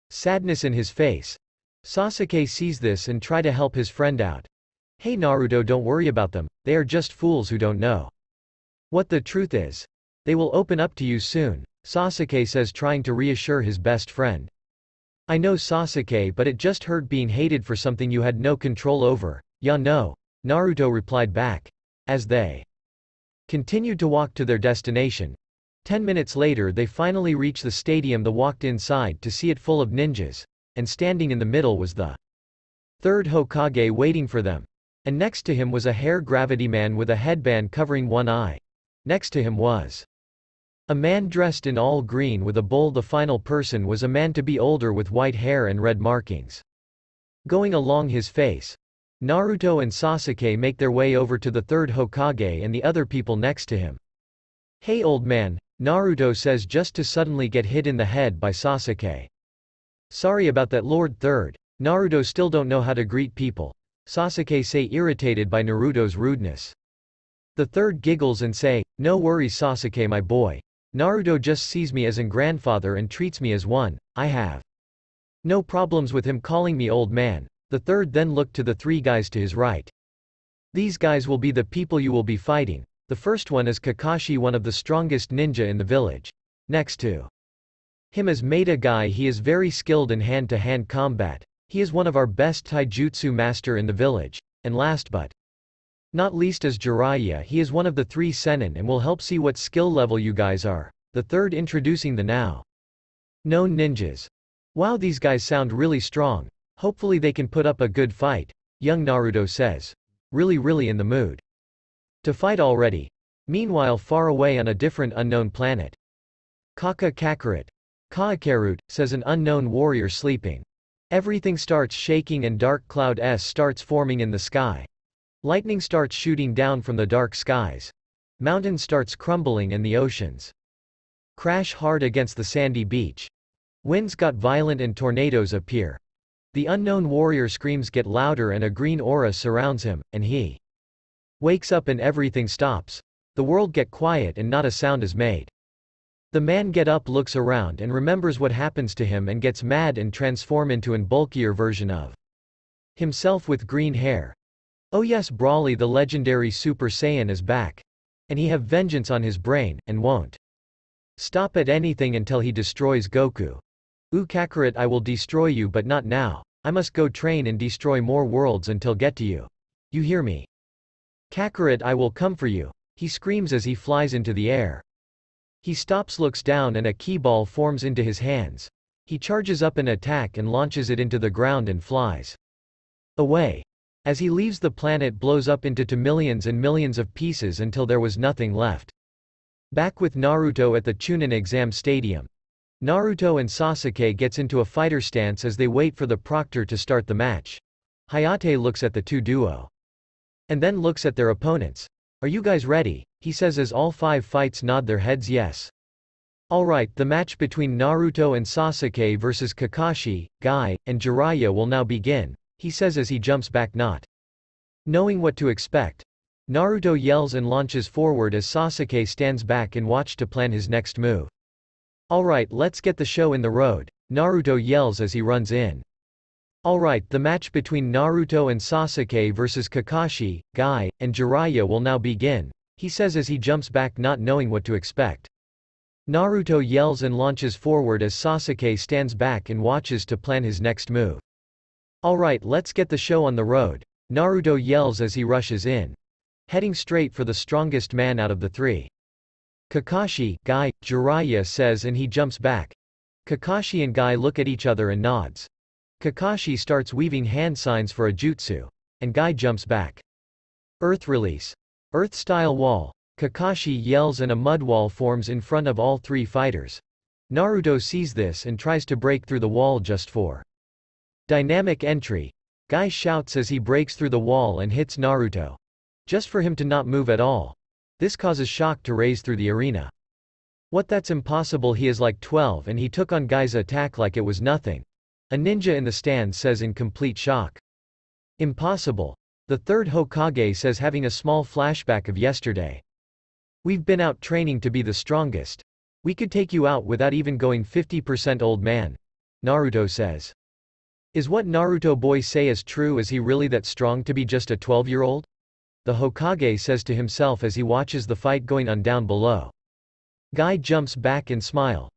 sadness in his face. Sasuke sees this and try to help his friend out. "Hey Naruto, don't worry about them, they are just fools who don't know what the truth is. They will open up to you soon," Sasuke says, trying to reassure his best friend. "I know Sasuke, but it just hurt being hated for something you had no control over." "Ya no," Naruto replied back. As they continued to walk to their destination. 10 minutes later they finally reached the stadium. They walked inside to see it full of ninjas, and standing in the middle was the third Hokage waiting for them. And next to him was a hair gravity man with a headband covering one eye. Next to him was a man dressed in all green with a bowl. The final person was a man to be older with white hair and red markings going along his face. Naruto and Sasuke make their way over to the third Hokage and the other people next to him. "Hey old man," Naruto says, just to suddenly get hit in the head by Sasuke. "Sorry about that, Lord Third." Naruto still don't know how to greet people. Sasuke say, irritated by Naruto's rudeness. The third giggles and say, "No worries Sasuke, my boy. Naruto just sees me as an grandfather and treats me as one. I have no problems with him calling me old man." The third then looked to the three guys to his right. "These guys will be the people you will be fighting. The first one is Kakashi, one of the strongest ninja in the village. Next to him is Maida Guy. He is very skilled in hand-to-hand combat. He is one of our best taijutsu master in the village. And last but not least is Jiraiya. He is one of the 3 Sennin and will help see what skill level you guys are." The third introducing the now known ninjas. "Wow, these guys sound really strong. Hopefully they can put up a good fight," young Naruto says. Really in the mood to fight already. Meanwhile, far away on a different unknown planet. Kakarot, says an unknown warrior sleeping. Everything starts shaking and dark cloud starts forming in the sky. Lightning starts shooting down from the dark skies. Mountain starts crumbling and the oceans crash hard against the sandy beach. Winds got violent and tornadoes appear. The unknown warrior screams get louder and a green aura surrounds him, and he wakes up and everything stops. The world get quiet and not a sound is made. The man get up, looks around and remembers what happens to him and gets mad and transform into an bulkier version of himself with green hair. Oh yes, Broly, the legendary Super Saiyan, is back. And he have vengeance on his brain, and won't stop at anything until he destroys Goku. "Ooh Kakarot, I will destroy you, but not now. I must go train and destroy more worlds until get to you. You hear me? Kakarot, I will come for you," he screams as he flies into the air. He stops, looks down and a key ball forms into his hands. He charges up an attack and launches it into the ground and flies away. As he leaves, the planet blows up into millions and millions of pieces until there was nothing left. Back with Naruto at the Chunin exam stadium. Naruto and Sasuke gets into a fighter stance as they wait for the proctor to start the match. Hayate looks at the two duo. And then looks at their opponents. "Are you guys ready?" he says as all 5 fights nod their heads yes. Alright, the match between Naruto and Sasuke versus Kakashi, Guy, and Jiraiya will now begin, he says as he jumps back, not knowing what to expect. Naruto yells and launches forward as Sasuke stands back and watch to plan his next move. "Alright, let's get the show in the road," Naruto yells as he runs in. Alright, the match between Naruto and Sasuke versus Kakashi, Guy, and Jiraiya will now begin, he says as he jumps back, not knowing what to expect. Naruto yells and launches forward as Sasuke stands back and watches to plan his next move. "Alright, let's get the show on the road," Naruto yells as he rushes in. Heading straight for the strongest man out of the 3. "Kakashi, Guy, Jiraiya," says and he jumps back. Kakashi and Guy look at each other and nods. Kakashi starts weaving hand signs for a jutsu. And Guy jumps back. Earth release. Earth-style wall. Kakashi yells and a mud wall forms in front of all three fighters. Naruto sees this and tries to break through the wall just for dynamic entry. Guy shouts as he breaks through the wall and hits Naruto. Just for him to not move at all. This causes shock to raise through the arena. What, that's impossible, he is like 12 and he took on Guy's attack like it was nothing. A ninja in the stand says in complete shock. Impossible. The third Hokage says, having a small flashback of yesterday. We've been out training to be the strongest. We could take you out without even going 50%, old man. Naruto says. Is what Naruto boy say as true? Is he really that strong to be just a 12-year-old? The Hokage says to himself as he watches the fight going on down below. Guy jumps back and smile.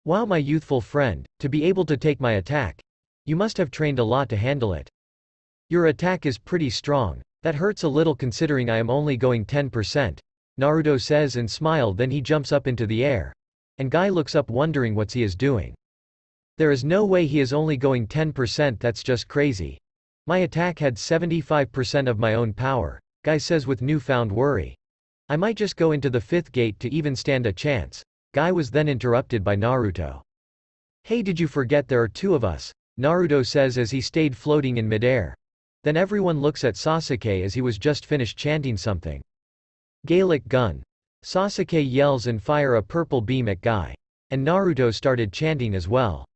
Wow, my youthful friend, to be able to take my attack. You must have trained a lot to handle it. Your attack is pretty strong. That hurts a little considering I am only going 10%. Naruto says and smiled, then he jumps up into the air. And Guy looks up wondering what he is doing. There is no way he is only going 10%, that's just crazy. My attack had 75% of my own power, Guy says with newfound worry. I might just go into the fifth gate to even stand a chance. Guy was then interrupted by Naruto. Hey, did you forget there are two of us? Naruto says as he stayed floating in midair. Then everyone looks at Sasuke as he was just finished chanting something. Gaelic gun. Sasuke yells and fire a purple beam at Guy. And Naruto started chanting as well.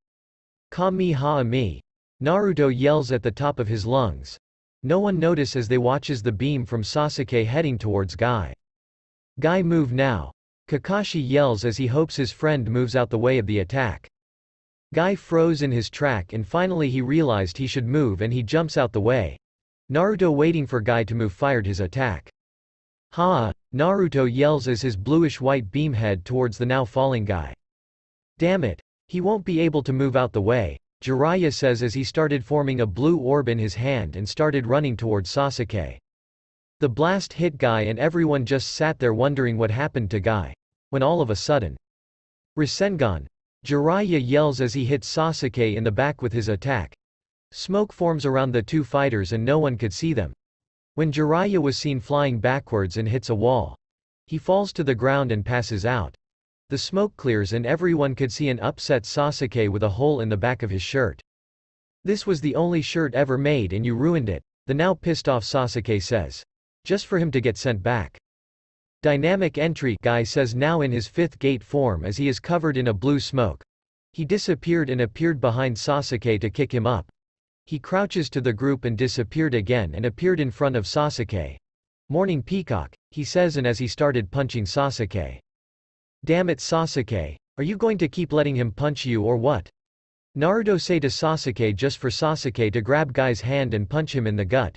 Kami-ha-me. Naruto yells at the top of his lungs. No one notices as they watches the beam from Sasuke heading towards Guy. Guy, move now. Kakashi yells as he hopes his friend moves out the way of the attack. Guy froze in his track and finally he realized he should move and he jumps out the way. Naruto, waiting for Guy to move, fired his attack. Ha! Naruto yells as his bluish-white beam head towards the now falling Guy. Damn it! He won't be able to move out the way, Jiraiya says as he started forming a blue orb in his hand and started running towards Sasuke. The blast hit Guy and everyone just sat there wondering what happened to Guy. When all of a sudden, Rasengan! Jiraiya yells as he hits Sasuke in the back with his attack. Smoke forms around the two fighters and no one could see them. When Jiraiya was seen flying backwards and hits a wall, he falls to the ground and passes out. The smoke clears and everyone could see an upset Sasuke with a hole in the back of his shirt. This was the only shirt ever made and you ruined it, the now pissed off Sasuke says. Just for him to get sent back. Dynamic entry, Guy says now in his fifth gate form as he is covered in a blue smoke. He disappeared and appeared behind Sasuke to kick him up. He crouches to the group and disappeared again and appeared in front of Sasuke. Morning Peacock, he says, and as he started punching Sasuke. Damn it, Sasuke. Are you going to keep letting him punch you or what? Naruto say to Sasuke just for Sasuke to grab Guy's hand and punch him in the gut.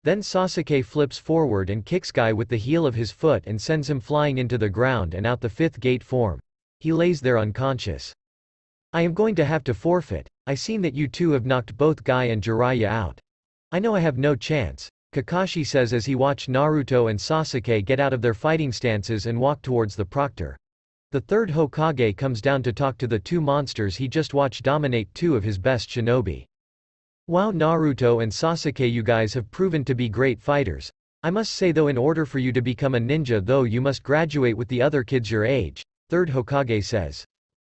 Then Sasuke flips forward and kicks Guy with the heel of his foot and sends him flying into the ground and out the fifth gate form. He lays there unconscious. I am going to have to forfeit. I seen that you two have knocked both Guy and Jiraiya out. I know I have no chance, Kakashi says as he watched Naruto and Sasuke get out of their fighting stances and walk towards the proctor. The third Hokage comes down to talk to the two monsters he just watched dominate two of his best shinobi. Wow, Naruto and Sasuke, you guys have proven to be great fighters. I must say though, in order for you to become a ninja though, you must graduate with the other kids your age, third Hokage says.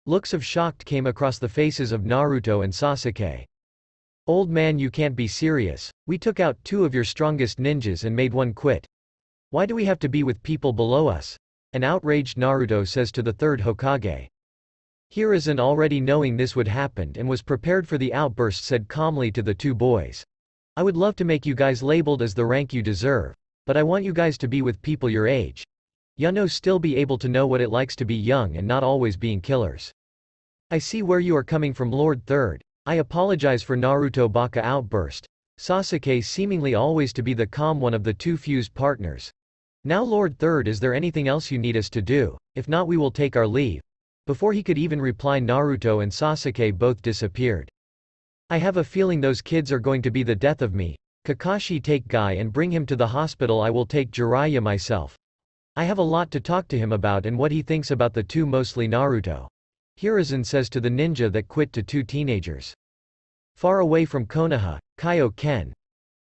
Looks of shock came across the faces of Naruto and Sasuke. Old man, you can't be serious. We took out two of your strongest ninjas and made one quit. Why do we have to be with people below us? An outraged Naruto says to the third Hokage. Hiruzen, already knowing this would happen and was prepared for the outburst, said calmly to the two boys. I would love to make you guys labeled as the rank you deserve, but I want you guys to be with people your age. You know, still be able to know what it likes to be young and not always being killers. I see where you are coming from, Lord Third. I apologize for Naruto Baka outburst. Sasuke seemingly always to be the calm one of the two fused partners. Now Lord Third, is there anything else you need us to do? If not, we will take our leave. Before he could even reply, Naruto and Sasuke both disappeared. I have a feeling those kids are going to be the death of me. Kakashi, take Guy and bring him to the hospital. I will take Jiraiya myself. I have a lot to talk to him about and what he thinks about the two, mostly Naruto. Hiruzen says to the ninja that quit to two teenagers. Far away from Konoha, Kaio-ken,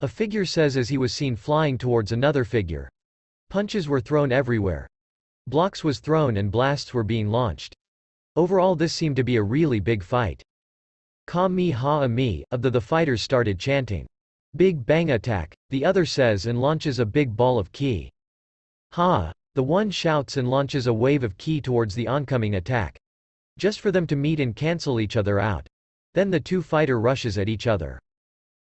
a figure says as he was seen flying towards another figure. Punches were thrown everywhere. Blocks was thrown and blasts were being launched. Overall this seemed to be a really big fight. Ka-mi-ha-a-mi, of the fighters started chanting. Big bang attack, the other says and launches a big ball of ki. Ha! The one shouts and launches a wave of ki towards the oncoming attack. Just for them to meet and cancel each other out. Then the two fighter rushes at each other.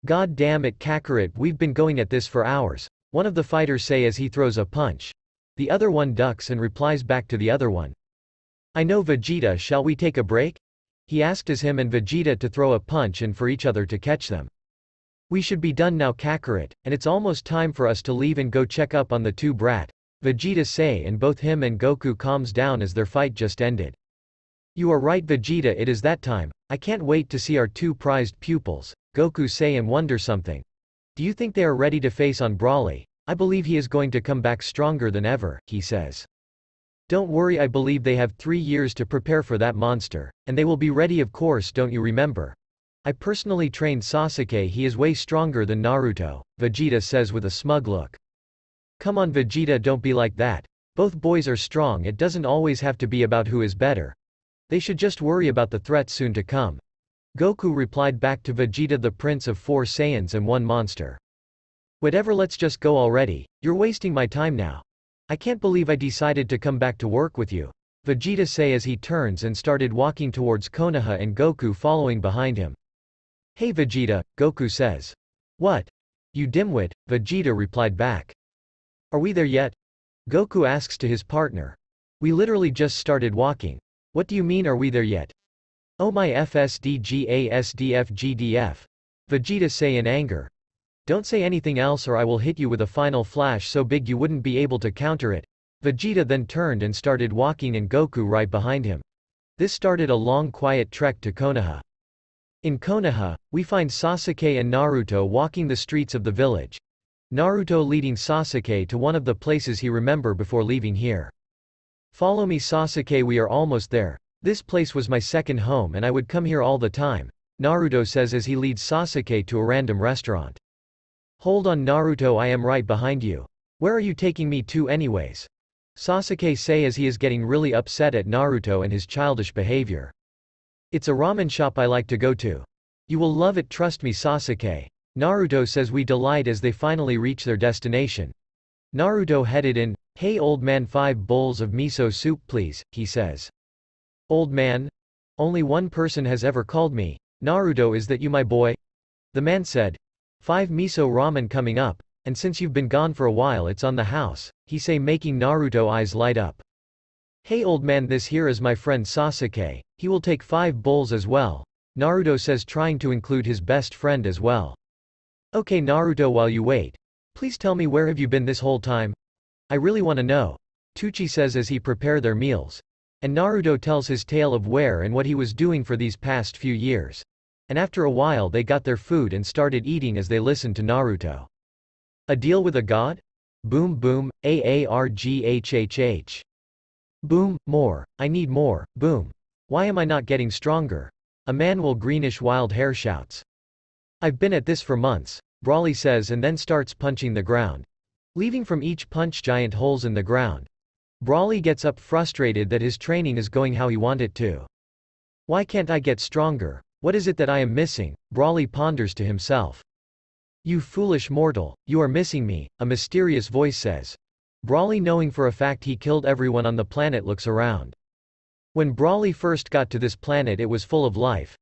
God damn it Kakarot, we've been going at this for hours, one of the fighters say as he throws a punch. The other one ducks and replies back to the other one. I know Vegeta, shall we take a break? He asked as him and Vegeta to throw a punch and for each other to catch them. We should be done now Kakarot, and it's almost time for us to leave and go check up on the two brat, Vegeta say, and both him and Goku calms down as their fight just ended. You are right Vegeta, it is that time, I can't wait to see our two prized pupils, Goku say and wonder something. Do you think they are ready to face on Broly? I believe he is going to come back stronger than ever, he says. Don't worry, I believe they have 3 years to prepare for that monster, and they will be ready of course, don't you remember? I personally trained Sasuke, he is way stronger than Naruto, Vegeta says with a smug look. Come on Vegeta, don't be like that. Both boys are strong, it doesn't always have to be about who is better. They should just worry about the threats soon to come. Goku replied back to Vegeta, the prince of 4 Saiyans and 1 monster. Whatever, let's just go already, you're wasting my time now. I can't believe I decided to come back to work with you, Vegeta say as he turns and started walking towards Konoha and Goku following behind him. Hey Vegeta, Goku says. What? You dimwit, Vegeta replied back. Are we there yet? Goku asks to his partner. We literally just started walking. What do you mean are we there yet? Oh my FSDGASDFGDF. Vegeta say in anger. Don't say anything else or I will hit you with a final flash so big you wouldn't be able to counter it. Vegeta then turned and started walking and Goku right behind him. This started a long quiet trek to Konoha. In Konoha, we find Sasuke and Naruto walking the streets of the village. Naruto leading Sasuke to one of the places he remembered before leaving here. Follow me Sasuke, we are almost there. This place was my second home and I would come here all the time, Naruto says as he leads Sasuke to a random restaurant. Hold on Naruto, I am right behind you. Where are you taking me to anyways? Sasuke say as he is getting really upset at Naruto and his childish behavior. It's a ramen shop I like to go to. You will love it, trust me Sasuke. Naruto says we delight as they finally reach their destination. Naruto headed in. Hey old man, 5 bowls of miso soup please, he says. Old man? Only one person has ever called me, Naruto, is that you my boy? The man said. 5 miso ramen coming up, and since you've been gone for a while it's on the house, he say making Naruto eyes light up. Hey old man, this here is my friend Sasuke, he will take 5 bowls as well, Naruto says trying to include his best friend as well. Okay Naruto, while you wait, please tell me where have you been this whole time? I really want to know, Tucci says as he prepare their meals. And Naruto tells his tale of where and what he was doing for these past few years. And after a while they got their food and started eating as they listened to Naruto. A deal with a god? Boom boom, AARGHHH. Boom, more, I need more, boom. Why am I not getting stronger? A man with greenish wild hair shouts. I've been at this for months, Broly says and then starts punching the ground. Leaving from each punch giant holes in the ground. Broly gets up frustrated that his training is going how he want it to. Why can't I get stronger? What is it that I am missing? Broly ponders to himself. You foolish mortal, you are missing me, a mysterious voice says. Broly, knowing for a fact he killed everyone on the planet, looks around. When Broly first got to this planet it was full of life.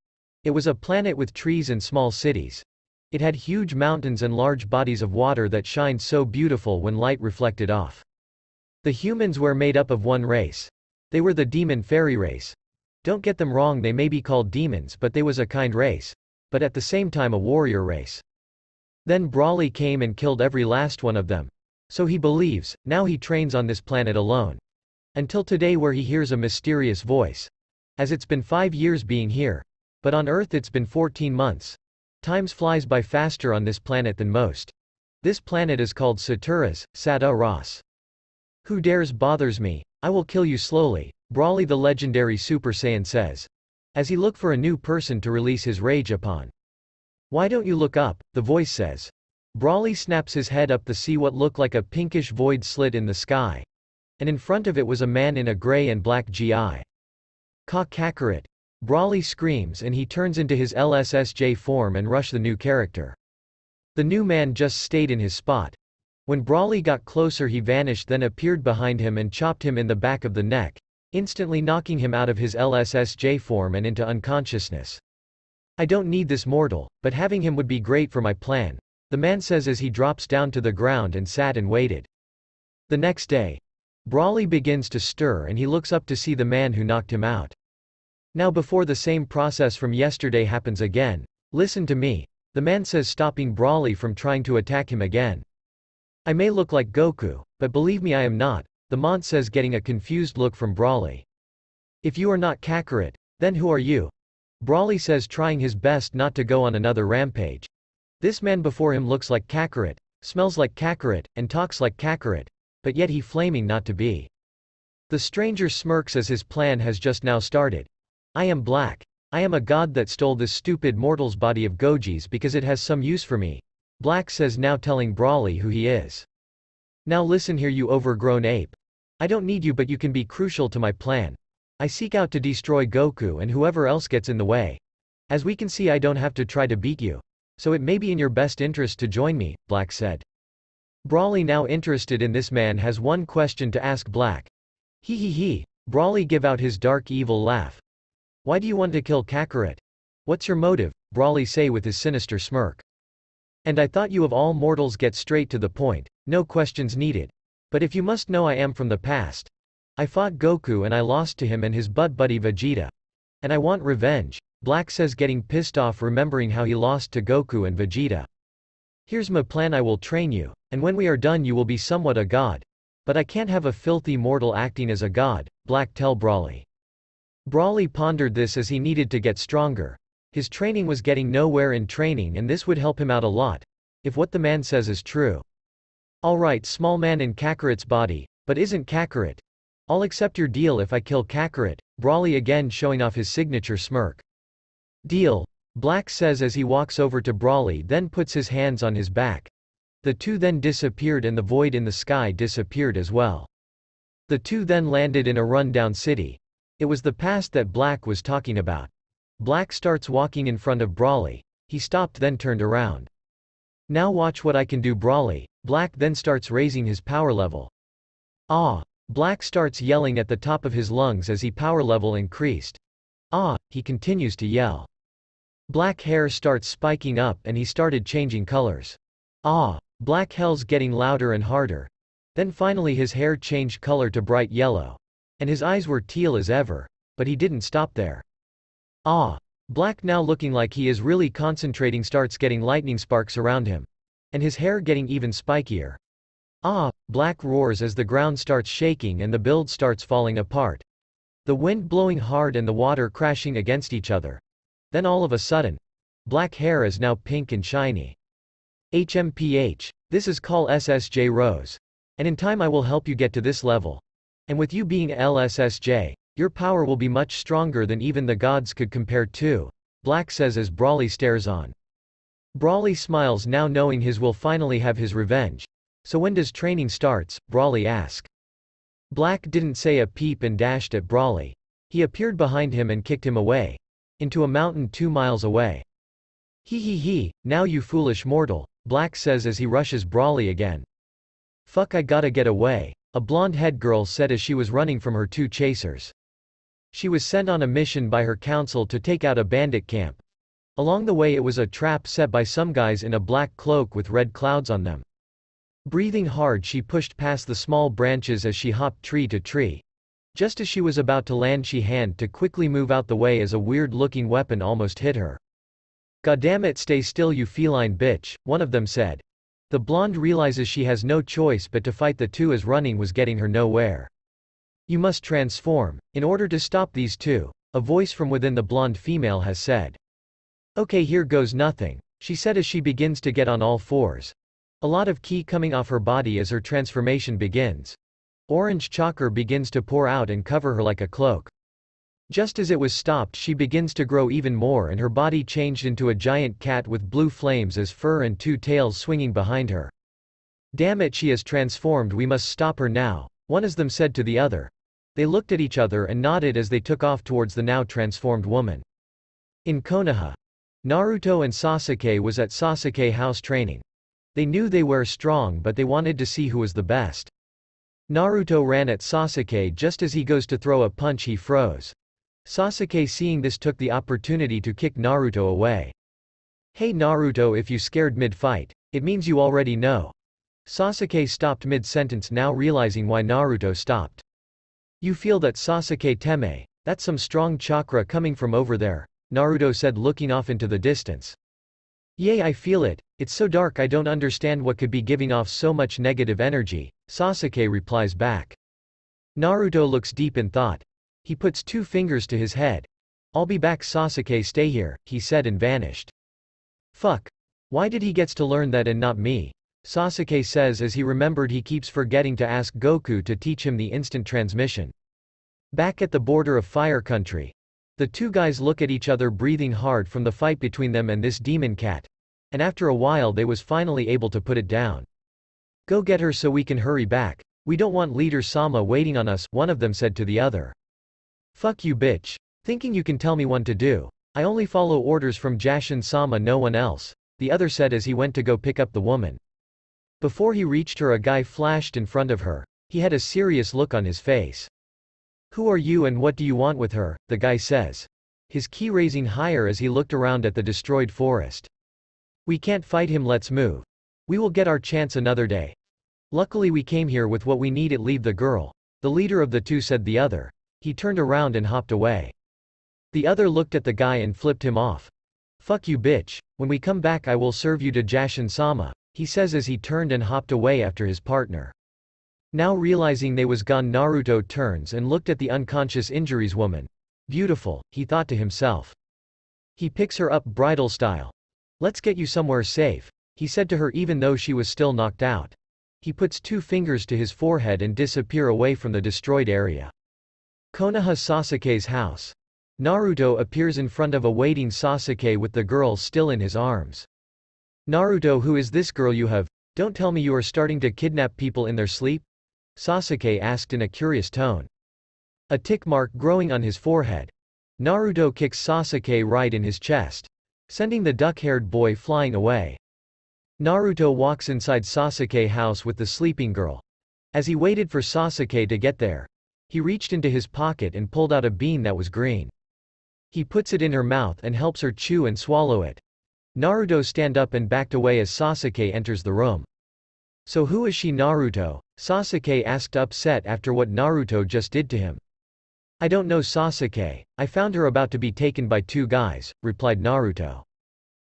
It was a planet with trees and small cities. It had huge mountains and large bodies of water that shined so beautiful when light reflected off. The humans were made up of one race. They were the demon fairy race. Don't get them wrong, they may be called demons but they was a kind race. But at the same time a warrior race. Then Broly came and killed every last one of them. So he believes, now he trains on this planet alone. Until today where he hears a mysterious voice. As it's been 5 years being here. But on Earth it's been 14 months. Times flies by faster on this planet than most. This planet is called Saturas, Sada Ras. Who dares bothers me, I will kill you slowly, Broly the legendary Super Saiyan says. As he look for a new person to release his rage upon. Why don't you look up? The voice says. Brawly snaps his head up to see what looked like a pinkish void slit in the sky. And in front of it was a man in a gray and black GI. Kakarot. Brawly screams and he turns into his LSSJ form and rush the new character. The new man just stayed in his spot. When Brawly got closer he vanished, then appeared behind him and chopped him in the back of the neck, instantly knocking him out of his LSSJ form and into unconsciousness. I don't need this mortal, but having him would be great for my plan, the man says as he drops down to the ground and sat and waited. The next day, Brawly begins to stir and he looks up to see the man who knocked him out. Now before the same process from yesterday happens again, listen to me, the man says, stopping Brawly from trying to attack him again. I may look like Goku, but believe me I am not, the Mont says, getting a confused look from Brawly. If you are not Kakarot, then who are you? Brawly says, trying his best not to go on another rampage. This man before him looks like Kakarot, smells like Kakarot, and talks like Kakarot, but yet he flaming not to be. The stranger smirks as his plan has just now started. I am black. I am a god that stole this stupid mortal's body of Goji's because it has some use for me. Black says, now telling Brawly who he is. Now listen here, you overgrown ape. I don't need you, but you can be crucial to my plan. I seek out to destroy Goku and whoever else gets in the way. As we can see, I don't have to try to beat you. So it may be in your best interest to join me, Black said. Brawly, now interested in this man, has one question to ask Black. He. Brawly give out his dark evil laugh. Why do you want to kill Kakarot? What's your motive? Brawly say with his sinister smirk. And I thought you of all mortals get straight to the point, no questions needed. But if you must know, I am from the past. I fought Goku and I lost to him and his buddy Vegeta. And I want revenge, Black says, getting pissed off remembering how he lost to Goku and Vegeta. Here's my plan, I will train you, and when we are done you will be somewhat a god. But I can't have a filthy mortal acting as a god, Black tell Brawly. Brawly pondered this as he needed to get stronger. His training was getting nowhere in training and this would help him out a lot, if what the man says is true. Alright, small man in Kakarot's body, but isn't Kakarot. I'll accept your deal if I kill Kakarot, Brawly again showing off his signature smirk. Deal, Black says as he walks over to Brawly, then puts his hands on his back. The two then disappeared and the void in the sky disappeared as well. The two then landed in a rundown city. It was the past that Black was talking about. Black starts walking in front of Brawly. He stopped, then turned around. Now watch what I can do, Brawly. Black then starts raising his power level. Ah! Black starts yelling at the top of his lungs as he power level increased. Ah! He continues to yell. Black hair starts spiking up and he started changing colors. Ah! Black hell's getting louder and harder. Then finally his hair changed color to bright yellow. And his eyes were teal as ever. But he didn't stop there. Ah! Black, now looking like he is really concentrating, starts getting lightning sparks around him. And his hair getting even spikier. Ah! Black roars as the ground starts shaking and the build starts falling apart. The wind blowing hard and the water crashing against each other. Then all of a sudden, Black hair is now pink and shiny. HMPH. This is called SSJ Rose. And in time I will help you get to this level. And with you being LSSJ, your power will be much stronger than even the gods could compare to, Black says as Brawly stares on. Brawly smiles, now knowing his will finally have his revenge. So when does training starts? Brawly asked. Black didn't say a peep and dashed at Brawly. He appeared behind him and kicked him away. Into a mountain 2 miles away. He, now you foolish mortal, Black says as he rushes Brawly again. Fuck, I gotta get away, a blonde-head girl said as she was running from her 2 chasers. She was sent on a mission by her council to take out a bandit camp. Along the way it was a trap set by some guys in a black cloak with red clouds on them. Breathing hard she pushed past the small branches as she hopped tree to tree. Just as she was about to land she had to quickly move out the way as a weird-looking weapon almost hit her. Goddamn, stay still you feline bitch, one of them said. The blonde realizes she has no choice but to fight the two as running was getting her nowhere. You must transform, in order to stop these two, a voice from within the blonde female has said. Okay, here goes nothing, she said as she begins to get on all fours. A lot of ki coming off her body as her transformation begins. Orange chakra begins to pour out and cover her like a cloak. Just as it was stopped, she begins to grow even more and her body changed into a giant cat with blue flames as fur and two tails swinging behind her. "Damn it, she is transformed, we must stop her now," one of them said to the other. They looked at each other and nodded as they took off towards the now transformed woman. In Konoha, Naruto and Sasuke was at Sasuke house training. They knew they were strong but they wanted to see who was the best. Naruto ran at Sasuke just as he goes to throw a punch he froze. Sasuke seeing this took the opportunity to kick Naruto away. "Hey Naruto, if you scared mid-fight, it means you already know." Sasuke stopped mid-sentence now realizing why Naruto stopped. "You feel that Sasuke Teme? That's some strong chakra coming from over there," Naruto said looking off into the distance. "Yay, I feel it, it's so dark I don't understand what could be giving off so much negative energy," Sasuke replies back. Naruto looks deep in thought. He puts two fingers to his head. "I'll be back Sasuke, stay here," he said and vanished. "Fuck. Why did he gets to learn that and not me?" Sasuke says as he remembered he keeps forgetting to ask Goku to teach him the instant transmission. Back at the border of Fire Country. The two guys look at each other breathing hard from the fight between them and this demon cat. And after a while they was finally able to put it down. "Go get her so we can hurry back. We don't want Leader Sama waiting on us," one of them said to the other. "Fuck you bitch. Thinking you can tell me what to do. I only follow orders from Jashin Sama, no one else," the other said as he went to go pick up the woman. Before he reached her a guy flashed in front of her. He had a serious look on his face. "Who are you and what do you want with her?" the guy says. His key raising higher as he looked around at the destroyed forest. "We can't fight him, let's move. We will get our chance another day. Luckily we came here with what we need, it leave the girl," the leader of the two said the other. He turned around and hopped away. The other looked at the guy and flipped him off. "Fuck you bitch, when we come back I will serve you to Jashin Sama," he says as he turned and hopped away after his partner. Now realizing they was gone, Naruto turns and looked at the unconscious injuries woman. "Beautiful," he thought to himself. He picks her up bridal style. "Let's get you somewhere safe," he said to her even though she was still knocked out. He puts two fingers to his forehead and disappear away from the destroyed area. Konoha Sasuke's house. Naruto appears in front of a waiting Sasuke with the girl still in his arms. "Naruto, who is this girl you have? Don't tell me you are starting to kidnap people in their sleep?" Sasuke asked in a curious tone. A tick mark growing on his forehead. Naruto kicks Sasuke right in his chest, sending the duck-haired boy flying away. Naruto walks inside Sasuke's house with the sleeping girl. As he waited for Sasuke to get there, he reached into his pocket and pulled out a bean that was green. He puts it in her mouth and helps her chew and swallow it. Naruto stand up and backed away as Sasuke enters the room. "So who is she, Naruto?" Sasuke asked, upset after what Naruto just did to him. "I don't know, Sasuke, I found her about to be taken by two guys," replied Naruto.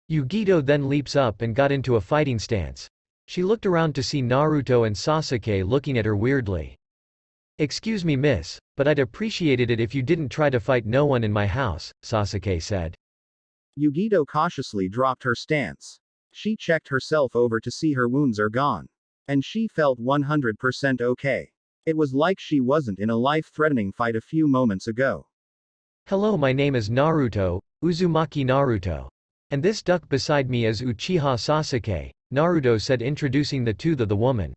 Yugito then leaps up and got into a fighting stance. She looked around to see Naruto and Sasuke looking at her weirdly. "Excuse me miss, but I'd appreciated it if you didn't try to fight no one in my house," Sasuke said.
Yugito cautiously dropped her stance. She checked herself over to see her wounds are gone. And she felt 100% okay. It was like she wasn't in a life-threatening fight a few moments ago.
"Hello, my name is Naruto, Uzumaki Naruto. And this duck beside me is Uchiha Sasuke," Naruto said introducing the two to the woman.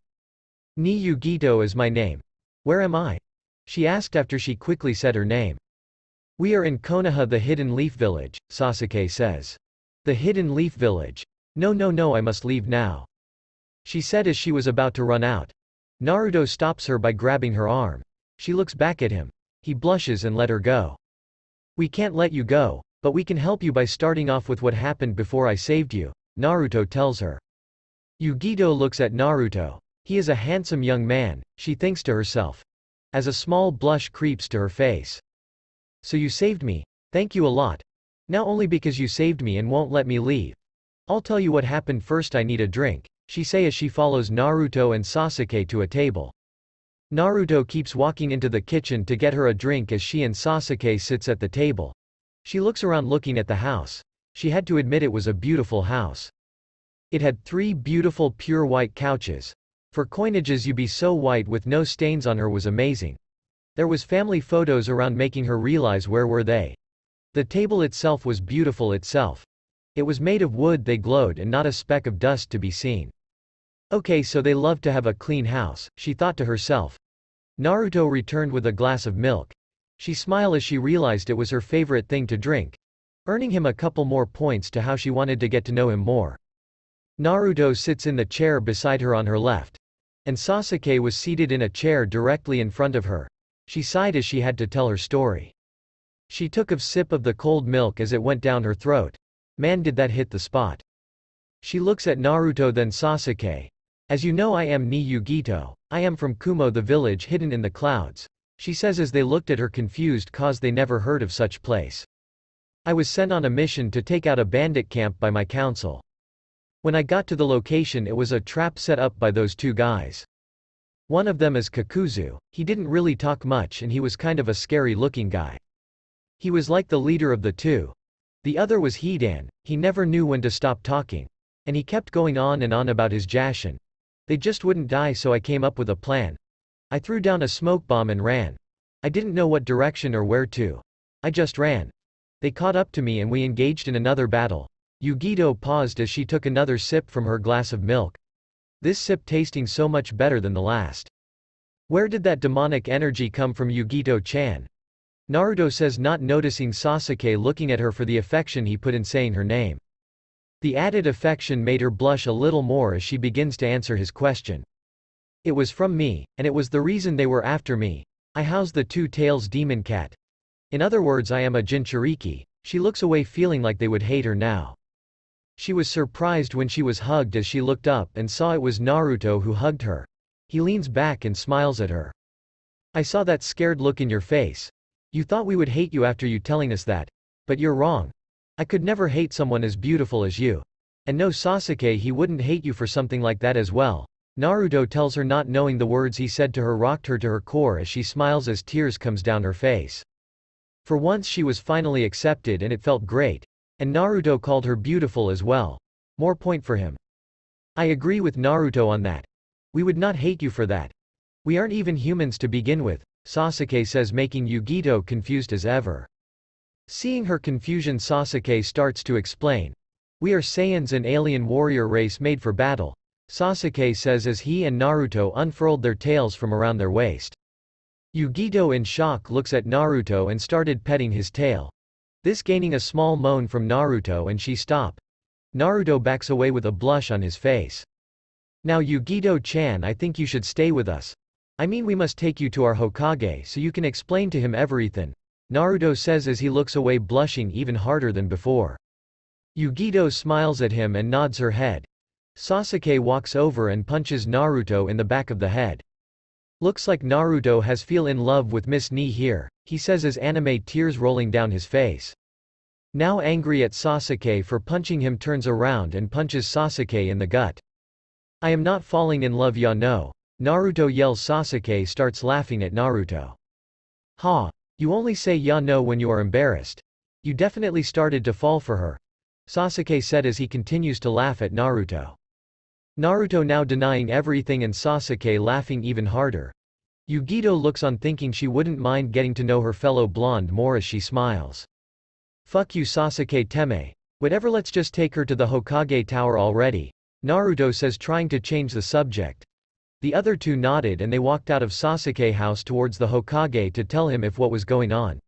"Ni Yugito is my name. Where am I?" she asked after she quickly said her name. "We are in Konoha, the Hidden Leaf Village," Sasuke says. "The Hidden Leaf Village? No, I must leave now," she said as she was about to run out. Naruto stops her by grabbing her arm. She looks back at him. He blushes and let her go. "We can't let you go, but we can help you by starting off with what happened before I saved you," Naruto tells her. Yugito looks at Naruto. He is a handsome young man, she thinks to herself, as a small blush creeps to her face. "So you saved me. Thank you a lot. Now only because you saved me and won't let me leave. I'll tell you what happened first, I need a drink," she say as she follows Naruto and Sasuke to a table. Naruto keeps walking into the kitchen to get her a drink as she and Sasuke sits at the table. She looks around looking at the house. She had to admit it was a beautiful house. It had 3 beautiful pure white couches. For coinages you be so white with no stains on her was amazing. There was family photos around making her realize where were they. The table itself was beautiful itself. It was made of wood, they glowed, and not a speck of dust to be seen. Okay, so they love to have a clean house, she thought to herself. Naruto returned with a glass of milk. She smiled as she realized it was her favorite thing to drink, earning him a couple more points to how she wanted to get to know him more. Naruto sits in the chair beside her on her left, and Sasuke was seated in a chair directly in front of her. She sighed as she had to tell her story. She took a sip of the cold milk as it went down her throat. Man, did that hit the spot. She looks at Naruto, then Sasuke. As you know, I am Ni Yugito. I am from Kumo, the village hidden in the clouds, she says as they looked at her confused cause they never heard of such place. I was sent on a mission to take out a bandit camp by my council. When I got to the location, it was a trap set up by those two guys. One of them is Kakuzu. He didn't really talk much and he was kind of a scary looking guy. He was like the leader of the two. The other was Hidan. He never knew when to stop talking. And he kept going on and on about his Jashin. They just wouldn't die, so I came up with a plan. I threw down a smoke bomb and ran. I didn't know what direction or where to. I just ran. They caught up to me and we engaged in another battle. Yugito paused as she took another sip from her glass of milk. This sip tasting so much better than the last. Where did that demonic energy come from, Yugito-chan? Naruto says, not noticing Sasuke looking at her for the affection he put in saying her name. The added affection made her blush a little more as she begins to answer his question. It was from me, and it was the reason they were after me. I house the Two Tails demon cat. In other words, I am a Jinchuriki. She looks away feeling like they would hate her now. She was surprised when she was hugged as she looked up and saw it was Naruto who hugged her. He leans back and smiles at her. I saw that scared look in your face. You thought we would hate you after you telling us that. But you're wrong. I could never hate someone as beautiful as you. And no, Sasuke, he wouldn't hate you for something like that as well. Naruto tells her, not knowing the words he said to her rocked her to her core as she smiles as tears comes down her face. For once she was finally accepted and it felt great. And Naruto called her beautiful as well. More point for him. I agree with Naruto on that. We would not hate you for that. We aren't even humans to begin with, Sasuke says, making Yugito confused as ever. Seeing her confusion, Sasuke starts to explain. We are Saiyans, an alien warrior race made for battle, Sasuke says as he and Naruto unfurled their tails from around their waist. Yugito in shock looks at Naruto and started petting his tail. This gaining a small moan from Naruto and she stopped. Naruto backs away with a blush on his face. Now Yugito-chan, I think you should stay with us. I mean, we must take you to our Hokage so you can explain to him everything, Naruto says as he looks away, blushing even harder than before. Yugito smiles at him and nods her head. Sasuke walks over and punches Naruto in the back of the head. Looks like Naruto has fell in love with Miss Ni here, he says as anime tears rolling down his face. Now angry at Sasuke for punching him, turns around and punches Sasuke in the gut. I am not falling in love, ya no. Naruto yells. Sasuke starts laughing at Naruto. Ha! You only say ya no when you are embarrassed. You definitely started to fall for her, Sasuke said as he continues to laugh at Naruto. Naruto now denying everything and Sasuke laughing even harder. Yugito looks on thinking she wouldn't mind getting to know her fellow blonde more as she smiles. Fuck you, Sasuke teme. Whatever, let's just take her to the Hokage tower already, Naruto says, trying to change the subject. The other two nodded and they walked out of Sasuke house towards the Hokage to tell him if what was going on.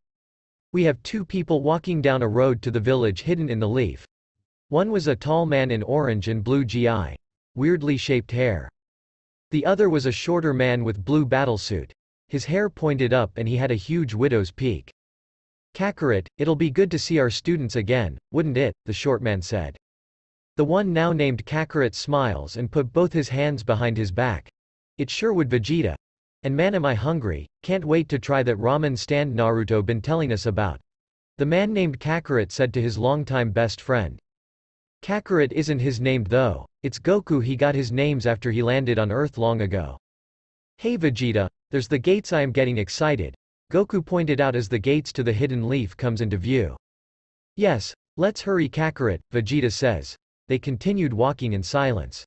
We have two people walking down a road to the village hidden in the leaf. One was a tall man in orange and blue gi. Weirdly shaped hair. The other was a shorter man with blue battlesuit. His hair pointed up and he had a huge widow's peak. Kakarot, it'll be good to see our students again, wouldn't it? The short man said. The one now named Kakarot smiles and put both his hands behind his back. It sure would, Vegeta. And man, am I hungry, can't wait to try that ramen stand Naruto been telling us about. The man named Kakarot said to his longtime best friend. Kakarot isn't his name though, it's Goku. He got his names after he landed on Earth long ago. Hey Vegeta, there's the gates, I am getting excited, Goku pointed out as the gates to the hidden leaf comes into view. Yes, let's hurry Kakarot, Vegeta says. They continued walking in silence.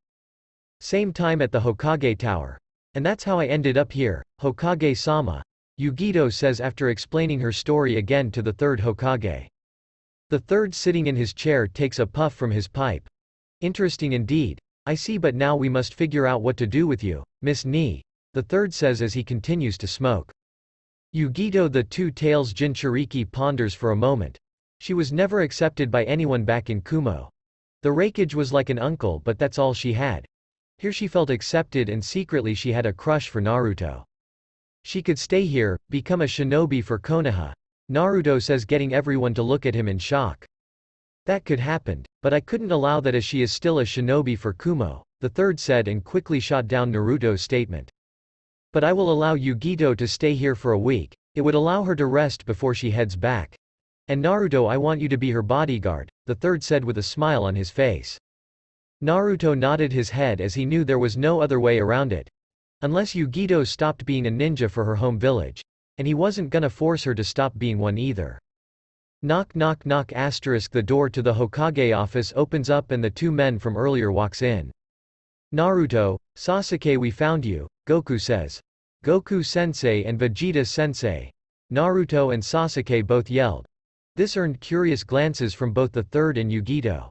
Same time at the Hokage tower. And that's how I ended up here, Hokage-sama. Yugito says after explaining her story again to the third Hokage. The third sitting in his chair takes a puff from his pipe. Interesting indeed. I see, but now we must figure out what to do with you, Miss Ni, the third says as he continues to smoke. Yugito the Two-Tails Jinchuriki ponders for a moment. She was never accepted by anyone back in Kumo. The Raikage was like an uncle, but that's all she had. Here she felt accepted, and secretly she had a crush for Naruto. She could stay here, become a shinobi for Konoha. Naruto says, getting everyone to look at him in shock. That could happen, but I couldn't allow that as she is still a shinobi for Kumo, the third said and quickly shot down Naruto's statement. But I will allow Yugito to stay here for a week. It would allow her to rest before she heads back. And Naruto, I want you to be her bodyguard, the third said with a smile on his face. Naruto nodded his head as he knew there was no other way around it. Unless Yugito stopped being a ninja for her home village. And he wasn't gonna force her to stop being one either. Knock knock knock asterisk. The door to the Hokage office opens up and the two men from earlier walks in. Naruto, Sasuke, we found you, Goku says. Goku-sensei and Vegeta-sensei. Naruto and Sasuke both yelled. This earned curious glances from both the third and Yugito.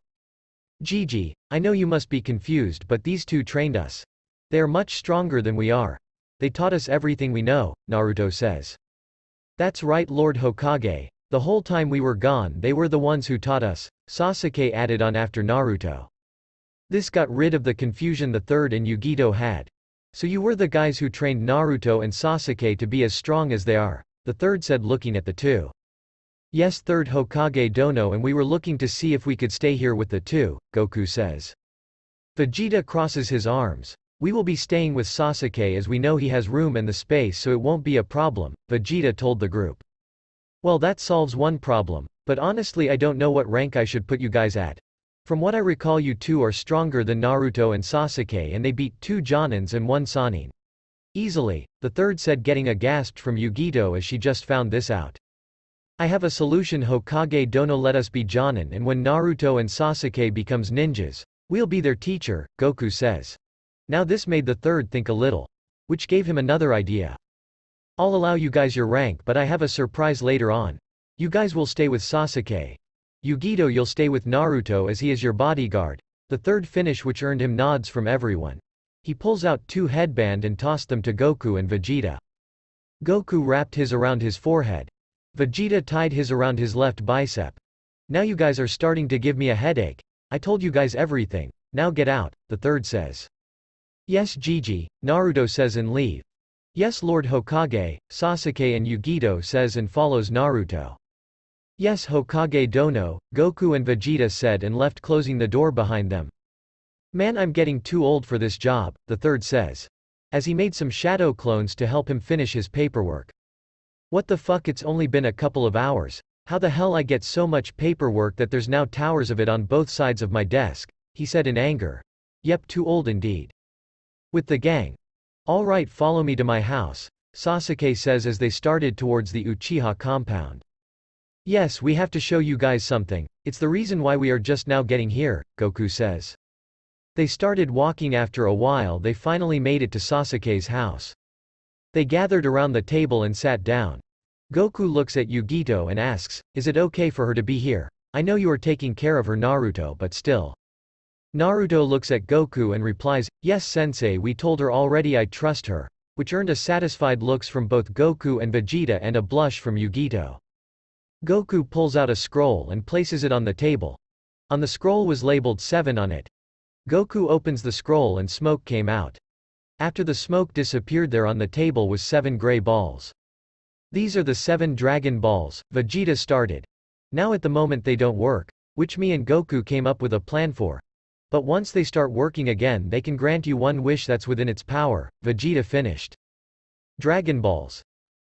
Gigi, I know you must be confused, but these two trained us. They are much stronger than we are. They taught us everything we know, Naruto says. That's right, Lord Hokage. The whole time we were gone they were the ones who taught us, Sasuke added on after Naruto. This got rid of the confusion the third and Yugito had. So you were the guys who trained Naruto and Sasuke to be as strong as they are, the third said looking at the two. Yes, third Hokage Dono, and we were looking to see if we could stay here with the two, Goku says. Vegeta crosses his arms. We will be staying with Sasuke as we know he has room and the space, so it won't be a problem, Vegeta told the group. Well, that solves one problem, but honestly I don't know what rank I should put you guys at. From what I recall, you two are stronger than Naruto and Sasuke, and they beat 2 Jonins and 1 Sannin. Easily, the third said, getting a gasp from Yugito as she just found this out. I have a solution, Hokage Dono, let us be Jonin, and when Naruto and Sasuke becomes ninjas, we'll be their teacher, Goku says. Now this made the third think a little. Which gave him another idea. I'll allow you guys your rank, but I have a surprise later on. You guys will stay with Sasuke. Yugito, you'll stay with Naruto as he is your bodyguard. The third finish, which earned him nods from everyone. He pulls out 2 headband and tossed them to Goku and Vegeta. Goku wrapped his around his forehead. Vegeta tied his around his left bicep. Now you guys are starting to give me a headache. I told you guys everything. Now get out, the third says. Yes, Gigi, Naruto says and leave. Yes, Lord Hokage, Sasuke and Yugito says and follows Naruto. Yes, Hokage Dono, Goku and Vegeta said and left, closing the door behind them. Man, I'm getting too old for this job, the third says. As he made some shadow clones to help him finish his paperwork. What the fuck, it's only been a couple of hours. How the hell I get so much paperwork that there's now towers of it on both sides of my desk, he said in anger. Yep, too old indeed. With the gang. All right, follow me to my house, Sasuke says as they started towards the Uchiha compound. Yes, we have to show you guys something. It's the reason why we are just now getting here, Goku says. They started walking. After a while they finally made it to Sasuke's house. They gathered around the table and sat down. Goku looks at Yugito and asks, is it okay for her to be here? I know you are taking care of her, Naruto, but still. Naruto looks at Goku and replies, yes sensei, we told her already, I trust her, which earned a satisfied looks from both Goku and Vegeta and a blush from Yugito. Goku pulls out a scroll and places it on the table. On the scroll was labeled 7 on it. Goku opens the scroll and smoke came out. After the smoke disappeared, there on the table was 7 gray balls. These are the 7 Dragon Balls, Vegeta started. Now at the moment they don't work, which me and Goku came up with a plan for. But once they start working again they can grant you one wish that's within its power, Vegeta finished. Dragon Balls.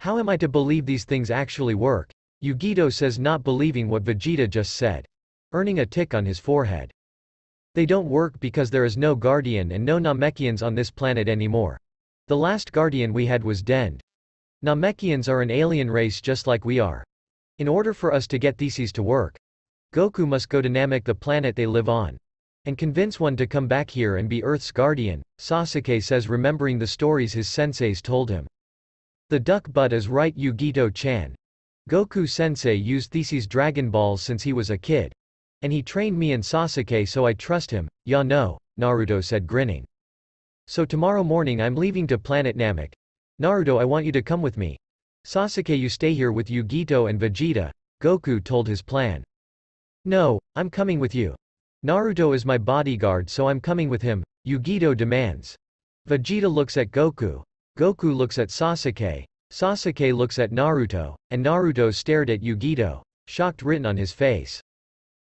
How am I to believe these things actually work? Yugito says, not believing what Vegeta just said. Earning a tick on his forehead. They don't work because there is no Guardian and no Namekians on this planet anymore. The last Guardian we had was Dend. Namekians are an alien race just like we are. In order for us to get these to work, Goku must go to Namek, the planet they live on. And convince one to come back here and be Earth's guardian, Sasuke says, remembering the stories his senseis told him. The duck butt is right, Yugito-chan. Goku-sensei used Theseus Dragon Balls since he was a kid. And he trained me and Sasuke, so I trust him, ya know, Naruto said, grinning. So tomorrow morning I'm leaving to planet Namek. Naruto, I want you to come with me. Sasuke, you stay here with Yugito and Vegeta, Goku told his plan. No, I'm coming with you. Naruto is my bodyguard, so I'm coming with him, Yugito demands. Vegeta looks at Goku. Goku looks at Sasuke. Sasuke looks at Naruto, and Naruto stared at Yugito, shocked written on his face.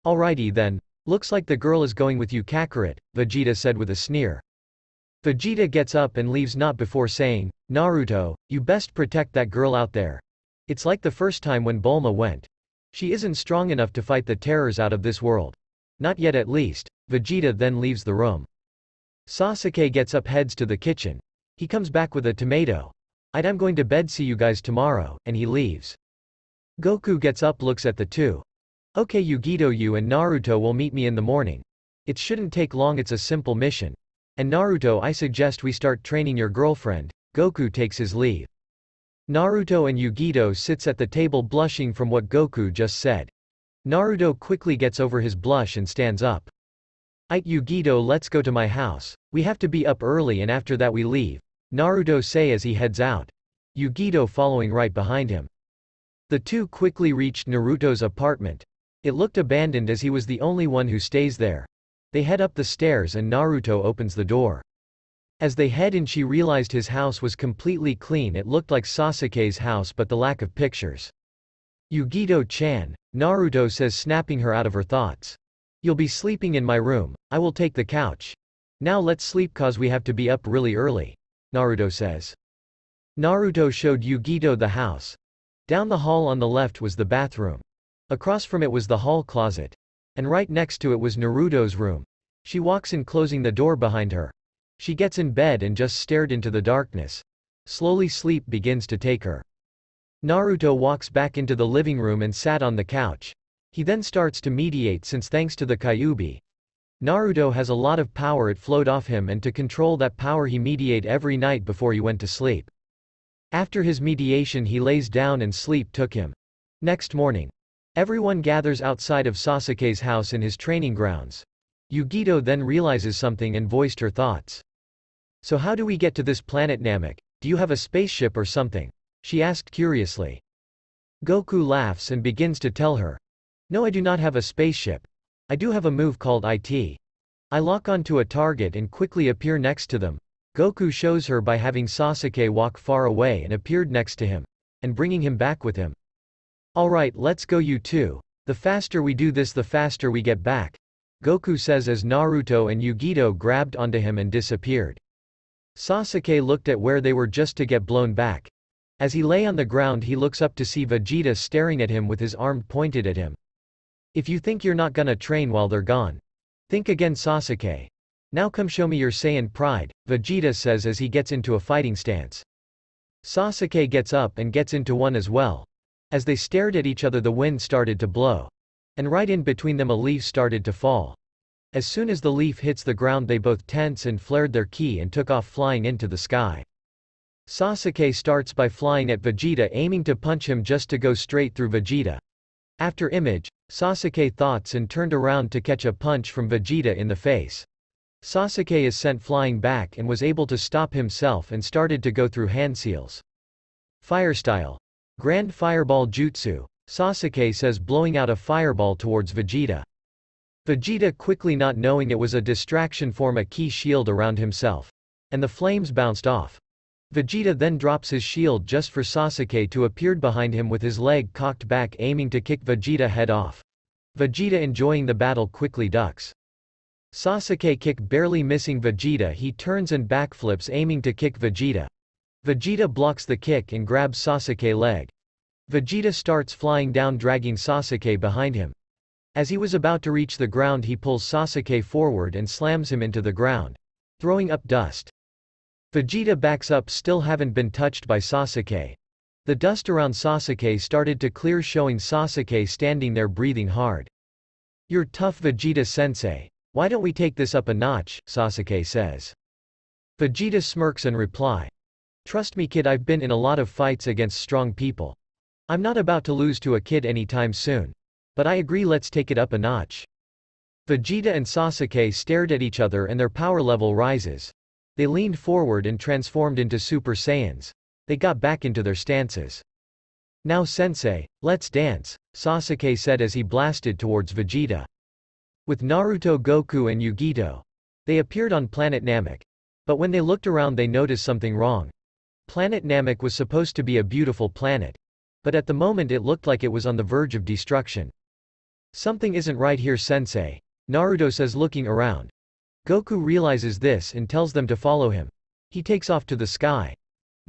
Alrighty then, looks like the girl is going with you, Kakarot, Vegeta said with a sneer. Vegeta gets up and leaves, not before saying, Naruto, you best protect that girl out there. It's like the first time when Bulma went. She isn't strong enough to fight the terrors out of this world. Not yet at least. Vegeta then leaves the room. Sasuke gets up, heads to the kitchen. He comes back with a tomato. I'm going to bed, see you guys tomorrow, and he leaves. Goku gets up, looks at the two. Okay Yugito, you and Naruto will meet me in the morning. It shouldn't take long, it's a simple mission. And Naruto, I suggest we start training your girlfriend. Goku takes his leave. Naruto and Yugito sits at the table, blushing from what Goku just said. Naruto quickly gets over his blush and stands up. Yugito, let's go to my house. We have to be up early and after that we leave. Naruto say as he heads out. Yugito following right behind him. The two quickly reached Naruto's apartment. It looked abandoned as he was the only one who stays there. They head up the stairs and Naruto opens the door. As they head in, she realized his house was completely clean. It looked like Sasuke's house, but the lack of pictures. Yugito-chan, Naruto says, snapping her out of her thoughts. You'll be sleeping in my room, I will take the couch. Now let's sleep cause we have to be up really early, Naruto says. Naruto showed Yugito the house. Down the hall on the left was the bathroom. Across from it was the hall closet. And right next to it was Naruto's room. She walks in, closing the door behind her. She gets in bed and just stared into the darkness. Slowly sleep begins to take her. Naruto walks back into the living room and sat on the couch. He then starts to meditate, since thanks to the Kyuubi, Naruto has a lot of power, it flowed off him, and to control that power he meditate every night before he went to sleep. After his meditation he lays down and sleep took him. Next morning, everyone gathers outside of Sasuke's house in his training grounds. Yugito then realizes something and voiced her thoughts. So how do we get to this planet Namek? Do you have a spaceship or something? She asked curiously. Goku laughs and begins to tell her. No, I do not have a spaceship. I do have a move called IT. I lock onto a target and quickly appear next to them. Goku shows her by having Sasuke walk far away and appeared next to him. And bringing him back with him. Alright, let's go you two. The faster we do this the faster we get back. Goku says as Naruto and Yugito grabbed onto him and disappeared. Sasuke looked at where they were just to get blown back. As he lay on the ground he looks up to see Vegeta staring at him with his arm pointed at him. If you think you're not gonna train while they're gone, think again, Sasuke. Now come show me your Saiyan pride, Vegeta says as he gets into a fighting stance. Sasuke gets up and gets into one as well. As they stared at each other the wind started to blow. And right in between them a leaf started to fall. As soon as the leaf hits the ground they both tense and flared their ki and took off flying into the sky. Sasuke starts by flying at Vegeta, aiming to punch him just to go straight through Vegeta. After image, Sasuke thoughts and turned around to catch a punch from Vegeta in the face. Sasuke is sent flying back and was able to stop himself and started to go through hand seals. Fire style. Grand Fireball Jutsu, Sasuke says, blowing out a fireball towards Vegeta. Vegeta, quickly not knowing it was a distraction, form a ki shield around himself. And the flames bounced off. Vegeta then drops his shield just for Sasuke to appear behind him with his leg cocked back, aiming to kick Vegeta head off. Vegeta, enjoying the battle, quickly ducks. Sasuke kick barely missing Vegeta, he turns and backflips aiming to kick Vegeta. Vegeta blocks the kick and grabs Sasuke's leg. Vegeta starts flying down, dragging Sasuke behind him. As he was about to reach the ground he pulls Sasuke forward and slams him into the ground, throwing up dust. Vegeta backs up, still haven't been touched by Sasuke. The dust around Sasuke started to clear, showing Sasuke standing there breathing hard. You're tough, Vegeta-sensei. Why don't we take this up a notch, Sasuke says. Vegeta smirks and reply. Trust me kid, I've been in a lot of fights against strong people. I'm not about to lose to a kid anytime soon. But I agree, let's take it up a notch. Vegeta and Sasuke stared at each other and their power level rises. They leaned forward and transformed into Super Saiyans. They got back into their stances. Now sensei, let's dance, Sasuke said as he blasted towards Vegeta. With Naruto, Goku and Yugito. They appeared on planet Namek. But when they looked around they noticed something wrong. Planet Namek was supposed to be a beautiful planet. But at the moment it looked like it was on the verge of destruction. Something isn't right here sensei, Naruto says looking around. Goku realizes this and tells them to follow him. He takes off to the sky.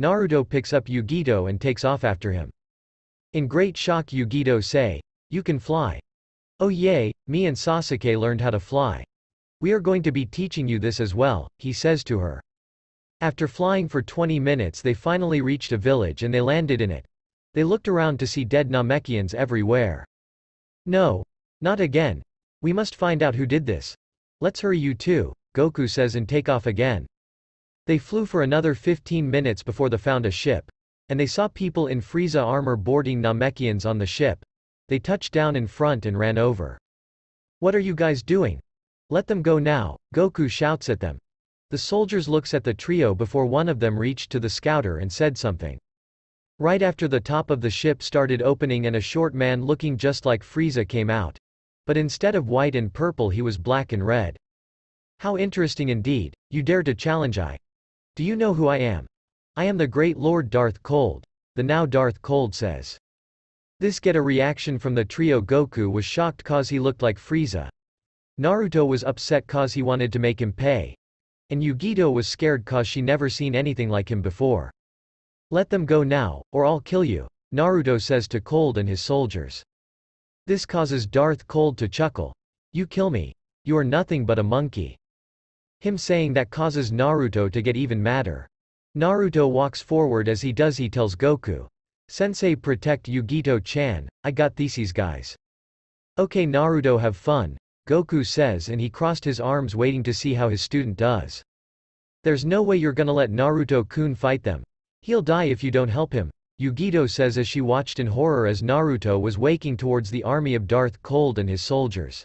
Naruto picks up Yugito and takes off after him. In great shock Yugito say, "You can fly." "Oh yay, me and Sasuke learned how to fly. We are going to be teaching you this as well," he says to her. After flying for 20 minutes they finally reached a village and they landed in it. They looked around to see dead Namekians everywhere. "No. Not again. We must find out who did this. Let's hurry you too," Goku says and take off again. They flew for another 15 minutes before they found a ship. And they saw people in Frieza armor boarding Namekians on the ship. They touched down in front and ran over. "What are you guys doing? Let them go now," Goku shouts at them. The soldiers looks at the trio before one of them reached to the scouter and said something. Right after the top of the ship started opening and a short man looking just like Frieza came out. But instead of white and purple he was black and red. "How interesting indeed, you dare to challenge I. Do you know who I am? I am the great Lord Darth Cold," the now Darth Cold says. This get a reaction from the trio. Goku was shocked cause he looked like Frieza. Naruto was upset cause he wanted to make him pay. And Yugito was scared cause she never seen anything like him before. "Let them go now, or I'll kill you," Naruto says to Cold and his soldiers. This causes Darth Cold to chuckle. "You kill me. You are nothing but a monkey." Him saying that causes Naruto to get even madder. Naruto walks forward. As he does he tells Goku, "Sensei, protect Yugito-chan, I got these guys." "Okay Naruto, have fun," Goku says and he crossed his arms waiting to see how his student does. "There's no way you're gonna let Naruto-kun fight them. He'll die if you don't help him," Yugito says as she watched in horror as Naruto was waking towards the army of Darth Cold and his soldiers.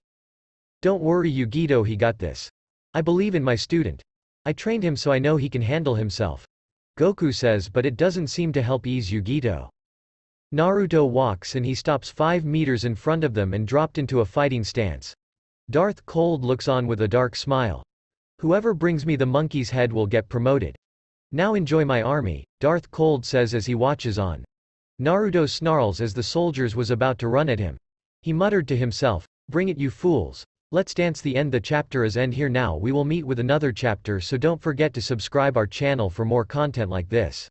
"Don't worry Yugito, he got this. I believe in my student. I trained him so I know he can handle himself," Goku says, but it doesn't seem to help ease Yugito. Naruto walks and he stops 5 meters in front of them and dropped into a fighting stance. Darth Cold looks on with a dark smile. "Whoever brings me the monkey's head will get promoted. Now enjoy my army," Darth Cold says as he watches on. Naruto snarls as the soldiers was about to run at him. He muttered to himself, "Bring it you fools. Let's dance." The end. The chapter is end here. Now we will meet with another chapter, so don't forget to subscribe our channel for more content like this.